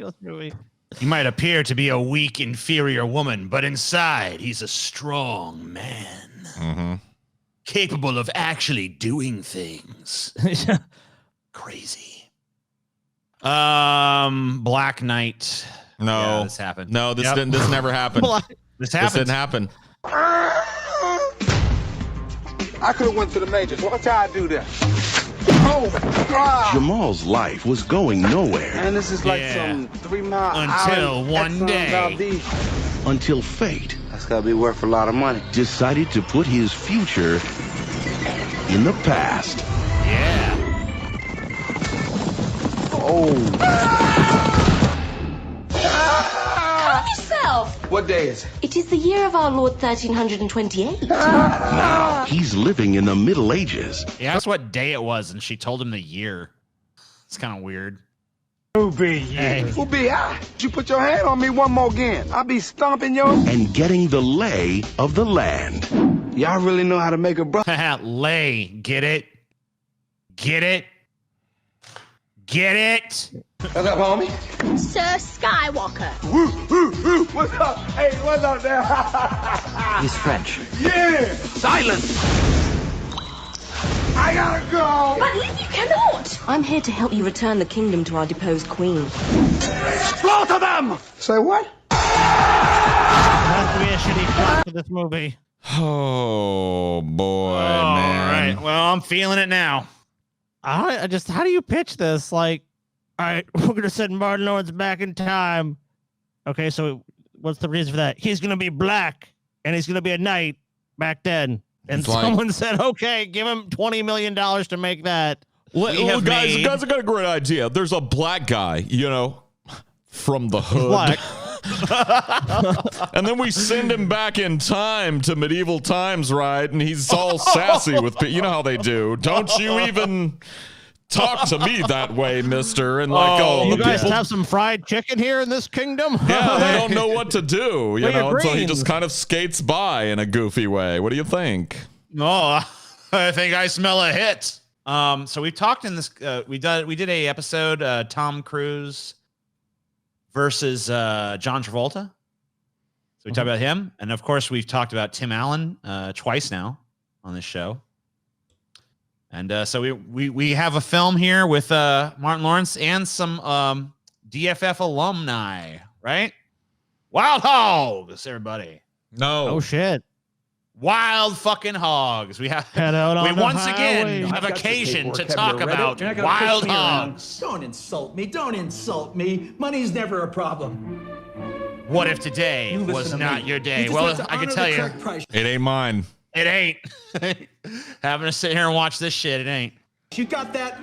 He might appear to be a weak, inferior woman, but inside he's a strong man. Mm-hmm. Capable of actually doing things. Crazy. Black Knight. No, Yeah, this happened. No, this Yep. didn't. This never happened. This This happened. didn't happen. I could have went to the majors. Watch how I do that. Oh, God. Jamal's life was going nowhere And this is like some 3 mile Until one day. until fate That's gotta be worth a lot of money. decided to put his future in the past. Yeah. Oh. Calm yourself. What day is it? It is the year of our Lord 1328. Now he's living in the Middle Ages. He asked what day it was, and she told him the year. It's kind of weird. Who be you? Who be I? You put your hand on me one more again. I'll be stomping your... And getting the lay of the land. Y'all really know how to make a brother. Lay. Get it? Get it? Get it? What's up, homie? Sir Skywalker. What's up? Hey, what's up there? He's French. Yeah! Silence! I gotta go! But Liv, you cannot! I'm here to help you return the kingdom to our deposed queen. Slaughter them! Say what? Has to be a shitty plot for this movie. Oh boy, man. All right. Well, I'm feeling it now. I just, how do you pitch this? Like, all right, we're gonna send Martin Lawrence back in time. Okay, so what's the reason for that? He's gonna be black, and he's gonna be a knight back then. And It's like- someone said, okay, give him $20 million to make that. Guys, I got a great idea. There's a black guy, you know, from the hood. Black. And then we send him back in time to medieval times, right? And he's all sassy with, you know how they do. Don't you even talk to me that way, mister. And like, you the guys people, have some fried chicken here in this kingdom? yeah, they don't know what to do, you Where know. your So he greens? just kind of skates by in a goofy way. What do you think? Oh, I think I smell a hit. So we've talked in this. We did a episode, Tom Cruise versus John Travolta. So we talked about him, and of course we've talked about Tim Allen twice now on this show. And so we have a film here with Martin Lawrence and some DFF alumni, right? Wild Hogs, everybody. No. Oh shit. Wild fucking hogs. We have Head out on we the once highway. again have I've got occasion this to paperwork. Have talk you read it? about You're not gonna wild push me around. hogs. Don't insult me. Don't insult me. Money's never a problem. What if today You listen was to not me. your day? You just Well, have to I can honor tell the you, correct price. It ain't mine. it ain't. Having to sit here and watch this shit, it ain't. You got that?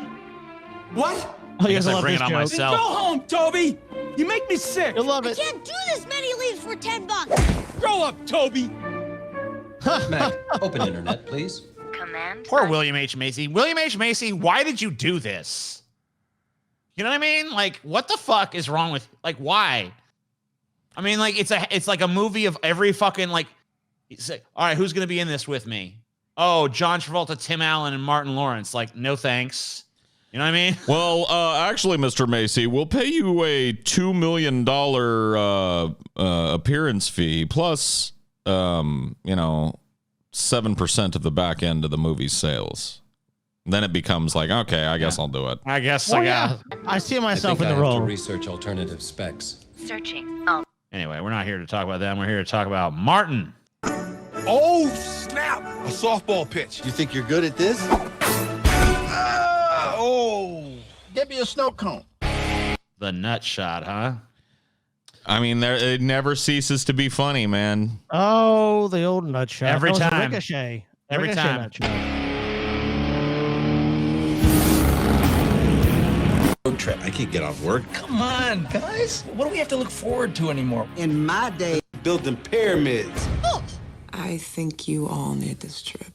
What? Oh, I you guess guys I love bring this it on joke. myself. Go home, Toby. You make me sick. You'll love it. Can't do this many leaves for $10. Grow up, Toby. Mac, open internet, please. Command. Poor William H. Macy. William H. Macy, why did you do this? You know what I mean? Like, what the fuck is wrong with, like, why? I mean, like, it's like a movie of every fucking, like, it's like, all right, who's gonna be in this with me? Oh, John Travolta, Tim Allen, and Martin Lawrence. Like, no thanks. You know what I mean? Well, actually, Mr. Macy, we'll pay you a $2 million appearance fee plus, 7% of the back end of the movie's sales. Then it becomes like, okay, I guess I'll do it. I guess Oh, I yeah. got. I see myself in the I have role. to research alternative specs. Searching. Anyway, we're not here to talk about them. We're here to talk about Martin. Oh, snap! A softball pitch. You think you're good at this? Oh! Get me a snow cone. The nut shot, huh? I mean, it never ceases to be funny, man. Oh, the old nut shot. Every That was a time. Ricochet. Every Ricochet time. nut shot. Road trip. I can't get off work. Come on, guys. What do we have to look forward to anymore? In my day, building pyramids. I think you all need this trip.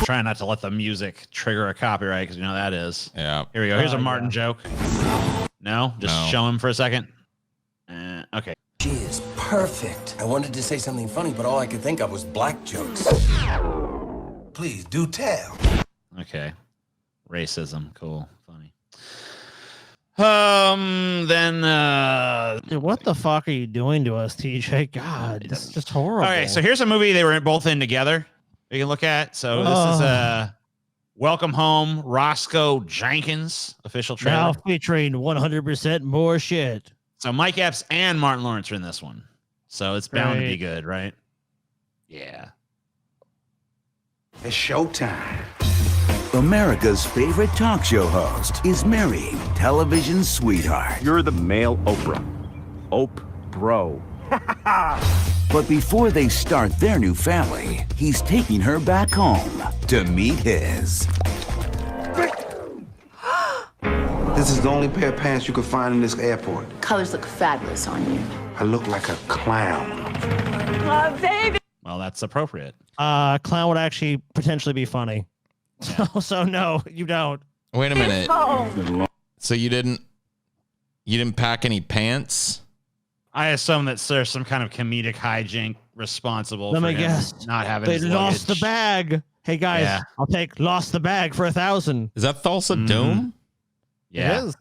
Try not to let the music trigger a copyright because you know how that is. Yeah. Here we go. Here's a Martin joke. No? Just No. show him for a second. Okay. She is perfect. I wanted to say something funny, but all I could think of was black jokes. Please do tell. Okay. Racism. Cool. Funny. Then Dude, what the fuck are you doing to us, TJ? God, this is just horrible. okay, so here's a movie they were both in together. You can look at. So this is Welcome Home, Roscoe Jenkins official trailer. Now featuring 100% more shit. So Mike Epps and Martin Lawrence are in this one. So it's bound to be Right. good, right? Yeah. It's showtime. America's favorite talk show host is marrying television sweetheart. You're the male Oprah. Bro. But before they start their new family, he's taking her back home to meet his. This is the only pair of pants you can find in this airport. Colors look fabulous on you. I look like a clown. Oh, baby. Well, that's appropriate. Clown would actually potentially be funny. So no, you don't. Wait a minute. Oh. So you didn't You didn't pack any pants? I assume that there's some kind of comedic hijink responsible Let for me him guess. not having They his lost the luggage. bag. Hey guys, Yeah. I'll take lost the bag for 1,000. Is that Thulsa Doom? Yeah. It is.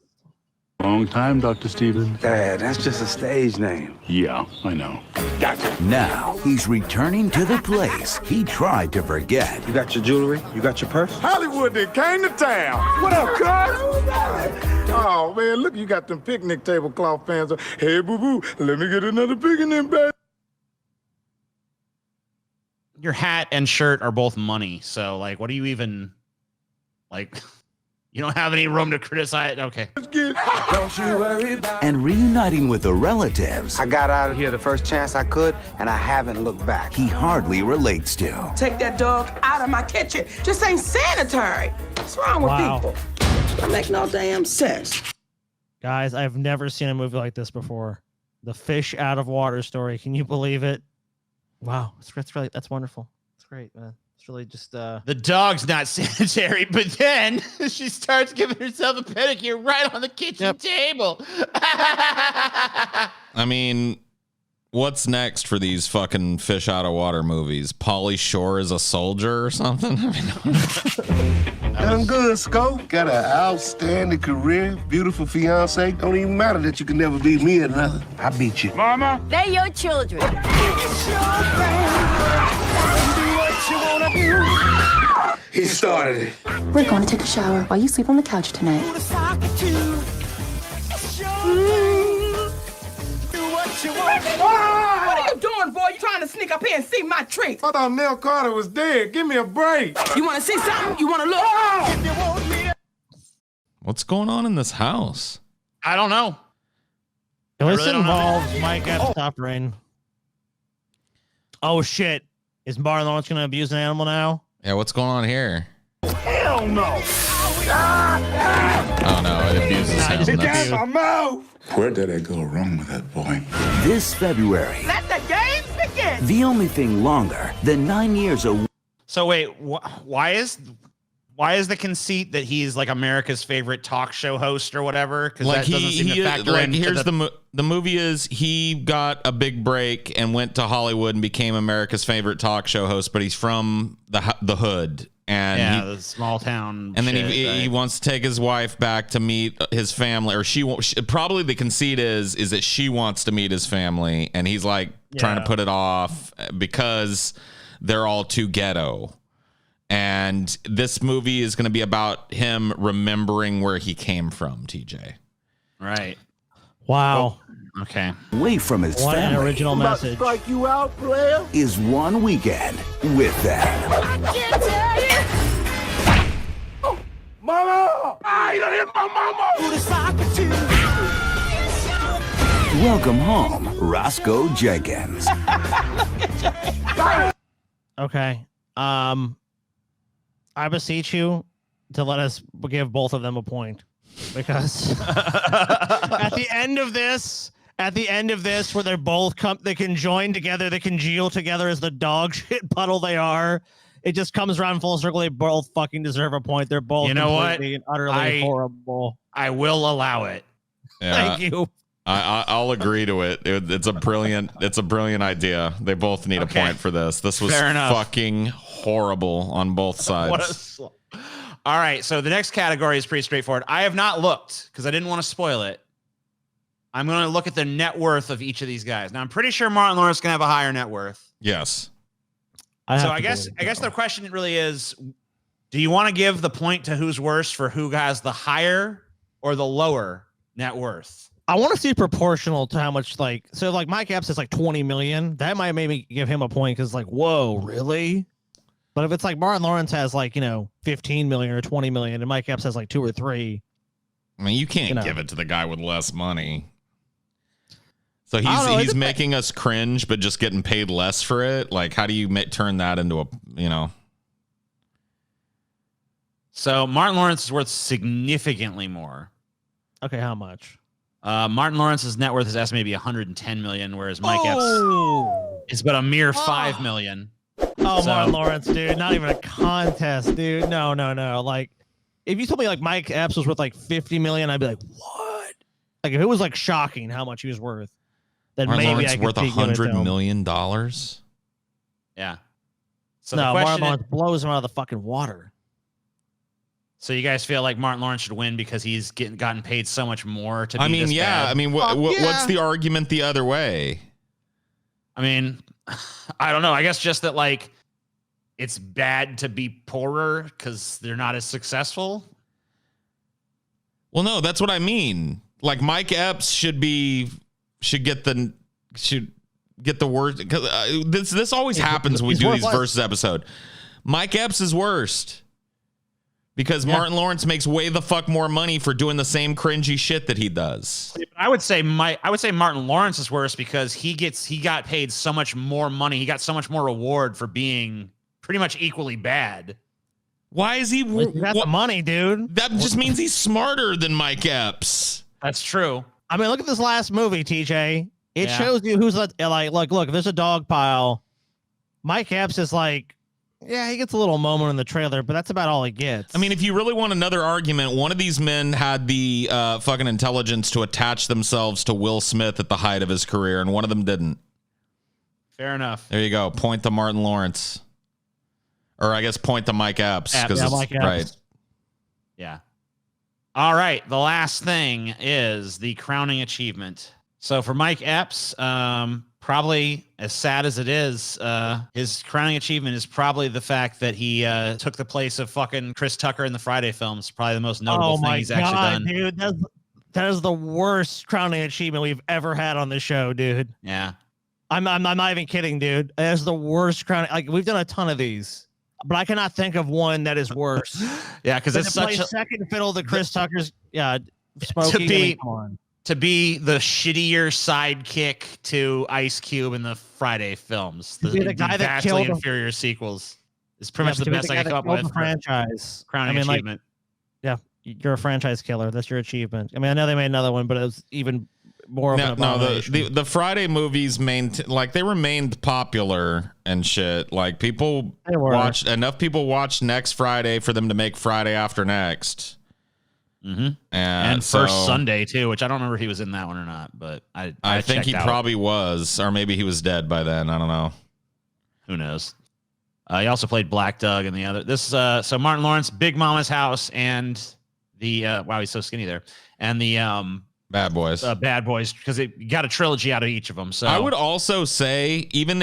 Long time, Dr. Stevens. Dad, that's just a stage name. Yeah, I know. Gotcha. Now he's returning to the place he tried to forget. You got your jewelry? You got your purse? Hollywood that came to town. What up, cuz? Oh, man, look, you got them picnic tablecloth pants on. Hey, boo-boo, let me get another picnic bag. Your hat and shirt are both money. So, like, what do you even, like, you don't have any room to criticize. Okay. Don't you worry about And reuniting with the relatives I got out of here the first chance I could, and I haven't looked back. he hardly relates to. Take that dog out of my kitchen. Just ain't sanitary. What's wrong with Wow. people? Don't make no damn sense. Guys, I've never seen a movie like this before. The fish out of water story. Can you believe it? Wow, that's wonderful. It's great, man. It's really just The dog's not sanitary, but then she starts giving herself a pedicure right on the kitchen table. I mean, what's next for these fucking fish out of water movies? Pauly Shore is a soldier or something? I mean, I'm good, Scope. Got an outstanding career, beautiful fiance. Don't even matter that you can never beat me at nothing. I beat you. Mama? They're your children. He started it. We're going to take a shower while you sleep on the couch tonight. What are you doing, boy? You trying to sneak up here and see my tricks? I thought Nell Carter was dead. Give me a break. You want to see something? You want to look? what's going on in this house? I don't know. this really don't know. involves Mike Epps top rain. Oh shit. Is Martin Lawrence gonna abuse an animal now? Yeah, what's going on here? Hell no. Oh no, it abuses him. Get That's- my mouth. Where did I go wrong with that boy? This February, Let the games begin. the only thing longer than 9 years away. So wait, why is the conceit that he's like America's favorite talk show host or whatever? Because Like that doesn't seem to factor in. here's the movie is he got a big break and went to Hollywood and became America's favorite talk show host, but he's from the hood and the small town. and then shit, he right? wants to take his wife back to meet his family, or probably the conceit is that she wants to meet his family, and he's like trying to put it off because they're all too ghetto. And this movie is going to be about him remembering where he came from, TJ. Right. Wow. Okay. Away from his What an family original message. Strike you out, player. is one weekend with them. Mama! I done hit my mama! Welcome home, Roscoe Jenkins. Okay. I beseech you to let us give both of them a point, because at the end of this, where they're both they can join together, they congeal together as the dog shit puddle they are. It just comes around full circle. They both fucking deserve a point. They're both completely and utterly horrible. I will allow it. Yeah, Thank you. I'll agree to it. It's a brilliant idea. They both need a point for this. This was Fair enough. fucking horrible on both sides. All right, so the next category is pretty straightforward. I have not looked because I didn't want to spoil it. I'm going to look at the net worth of each of these guys. Now, I'm pretty sure Martin Lawrence can have a higher net worth. Yes. I guess the question really is, do you want to give the point to who's worse for who has the higher or the lower net worth? I want to see proportional to how much, like, so like Mike Epps is like 20 million. That might maybe give him a point because, like, whoa, really? But if it's like Martin Lawrence has like, 15 million or 20 million and Mike Epps has like 2 or 3. I mean, you can't give it to the guy with less money. So he's making us cringe, but just getting paid less for it. Like, how do you turn that into a, So Martin Lawrence is worth significantly more. Okay, how much? Martin Lawrence's net worth is estimated to be 110 million, whereas Mike Epps is but a mere 5 million. Oh, Martin Lawrence, dude, not even a contest, dude. No. Like, if you told me like Mike Epps was worth like 50 million, I'd be like, what? Like if it was like shocking how much he was worth, then Martin maybe Lawrence I could worth see giving it to $100 him. million. Yeah. So No, the Martin question Lawrence blows him out of the fucking water. so you guys feel like Martin Lawrence should win because he's gotten paid so much more to be I mean, this yeah. bad? I mean, what's the argument the other way? I mean, I don't know. I guess just that like it's bad to be poorer because they're not as successful. Well, no, that's what I mean. Like Mike Epps should get the worst, because this always happens when we do these versus episode. Mike Epps is worst because Martin Lawrence makes way the fuck more money for doing the same cringy shit that he does. I would say Martin Lawrence is worse because he got paid so much more money. He got so much more reward for being pretty much equally bad. Why is he? That's the money, dude. That just means he's smarter than Mike Epps. That's true. I mean, look at this last movie, TJ. It shows you who's like, look, if there's a dog pile, Mike Epps is like, yeah, he gets a little moment in the trailer, but that's about all he gets. I mean, if you really want another argument, one of these men had the fucking intelligence to attach themselves to Will Smith at the height of his career, and one of them didn't. Fair enough. There you go. Point to Martin Lawrence. Or I guess point to Mike Epps. Mike Epps. Right. Yeah. All right. The last thing is the crowning achievement. So for Mike Epps, probably as sad as it is, his crowning achievement is probably the fact that he took the place of fucking Chris Tucker in the Friday films. Probably the most notable thing he's actually done. Dude, that is the worst crowning achievement we've ever had on this show, dude. Yeah. I'm not even kidding, dude. That's the worst crowning. Like we've done a ton of these, but I cannot think of one that is worse. Yeah, because it's such a second fiddle to Chris Tucker's. Yeah, Smokey. To be the shittier sidekick to Ice Cube in the Friday films, the guy that vastly inferior sequels, is pretty much the best I can come up with. The franchise crowning achievement. Yeah, you're a franchise killer. That's your achievement. I mean, I know they made another one, but it was even more of an abomination. The Friday movies they remained popular and shit. Like people watched enough. People watched Next Friday for them to make Friday After Next. Mm-hmm. And First Sunday too, which I don't remember if he was in that one or not, but I think he probably was, or maybe he was dead by then. I don't know. Who knows? He also played Black Doug and the other. So Martin Lawrence, Big Mama's House, and the wow, he's so skinny there, and the Bad Boys. Bad Boys, because it got a trilogy out of each of them. So I would also say, even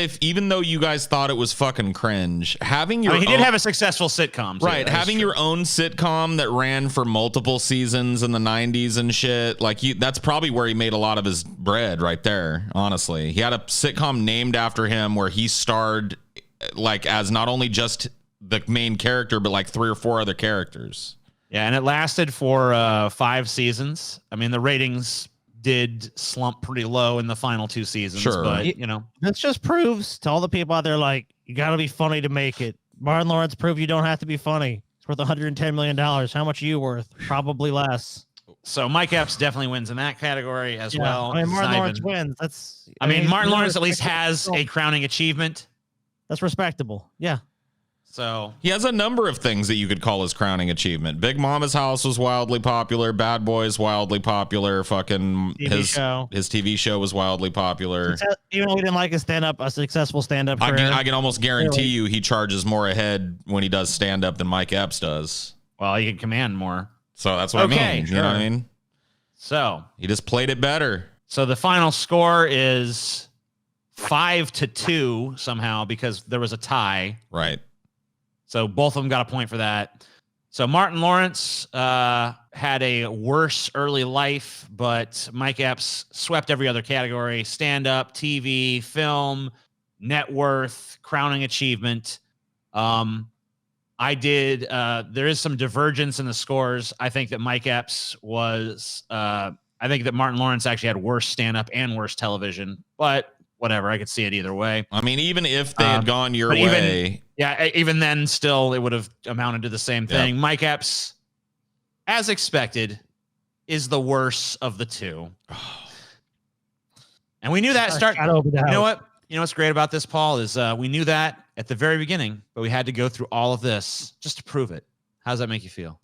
though you guys thought it was fucking cringe, having your he did have a successful sitcom, too. Right? Having your own sitcom that ran for multiple seasons in the 90s and shit, that's probably where he made a lot of his bread, right there. Honestly, he had a sitcom named after him where he starred as not only just the main character, but 3 or 4 other characters. Yeah, and it lasted for 5 seasons. I mean, the ratings did slump pretty low in the final 2 seasons. Sure. But, this just proves to all the people out there, you got to be funny to make it. Martin Lawrence proved you don't have to be funny. It's worth $110 million. How much are you worth? Probably less. So Mike Epps definitely wins in that category as well. I mean, Martin Lawrence wins. Martin Lawrence at least has a crowning achievement. That's respectable. Yeah. So he has a number of things that you could call his crowning achievement. Big Mama's House was wildly popular. Bad Boys wildly popular. Fucking his TV show was wildly popular. Even though we didn't like a successful stand-up career. I can almost guarantee you he charges more a head when he does stand-up than Mike Epps does. Well, he can command more. So that's what I mean. Sure. You know what I mean? So he just played it better. So the final score is 5-2 somehow because there was a tie. Right. So both of them got a point for that. So Martin Lawrence had a worse early life, but Mike Epps swept every other category: stand-up, TV, film, net worth, crowning achievement. There is some divergence in the scores. I think that Mike Epps was, I think that Martin Lawrence actually had worse stand-up and worse television, but whatever, I could see it either way. I mean, even if they had gone your way. Even then, still, it would have amounted to the same thing. Yep. Mike Epps, as expected, is the worst of the two. And we knew that You know what? You know what's great about this, Paul, is we knew that at the very beginning, but we had to go through all of this just to prove it. How does that make you feel?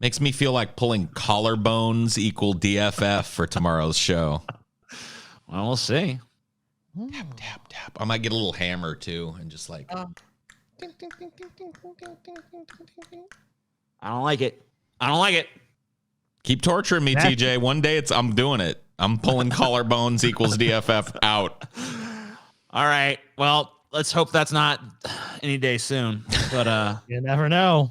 Makes me feel like pulling collarbones equal DFF for tomorrow's show. Well, we'll see. Tap, tap, tap. I might get a little hammer too and just like. I don't like it. I don't like it. Keep torturing me, TJ. One day I'm doing it. I'm pulling collarbones equals DFF out. All right. Well, let's hope that's not any day soon. But you never know.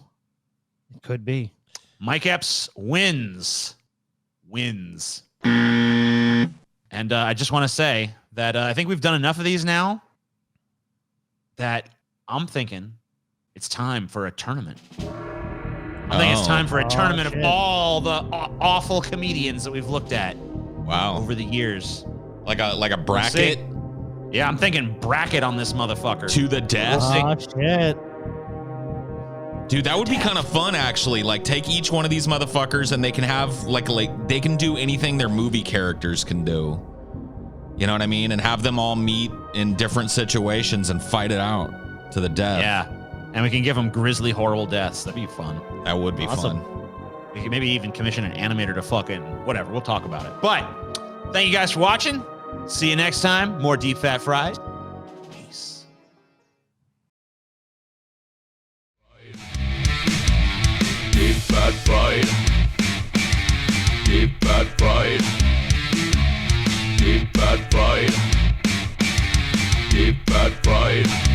It could be. Mike Epps wins. And I just want to say that I think we've done enough of these now that I'm thinking it's time for a tournament. I think it's time for a tournament of all the awful comedians that we've looked at. Wow. Over the years. Like a bracket? Yeah, I'm thinking bracket on this motherfucker. To the death? Oh, shit. Dude, that would be kind of fun, actually. Like, take each one of these motherfuckers and they can have, like they can do anything their movie characters can do. You know what I mean? And have them all meet in different situations and fight it out to the death. Yeah. And we can give them grisly, horrible deaths. That'd be fun. That would be fun. We could maybe even commission an animator to fucking whatever. We'll talk about it. But thank you guys for watching. See you next time. More Deep Fat Fried. Peace. Deep Fat Fried. Deep Fat Fried. Deep Fat Fried. Deep Fat Fried.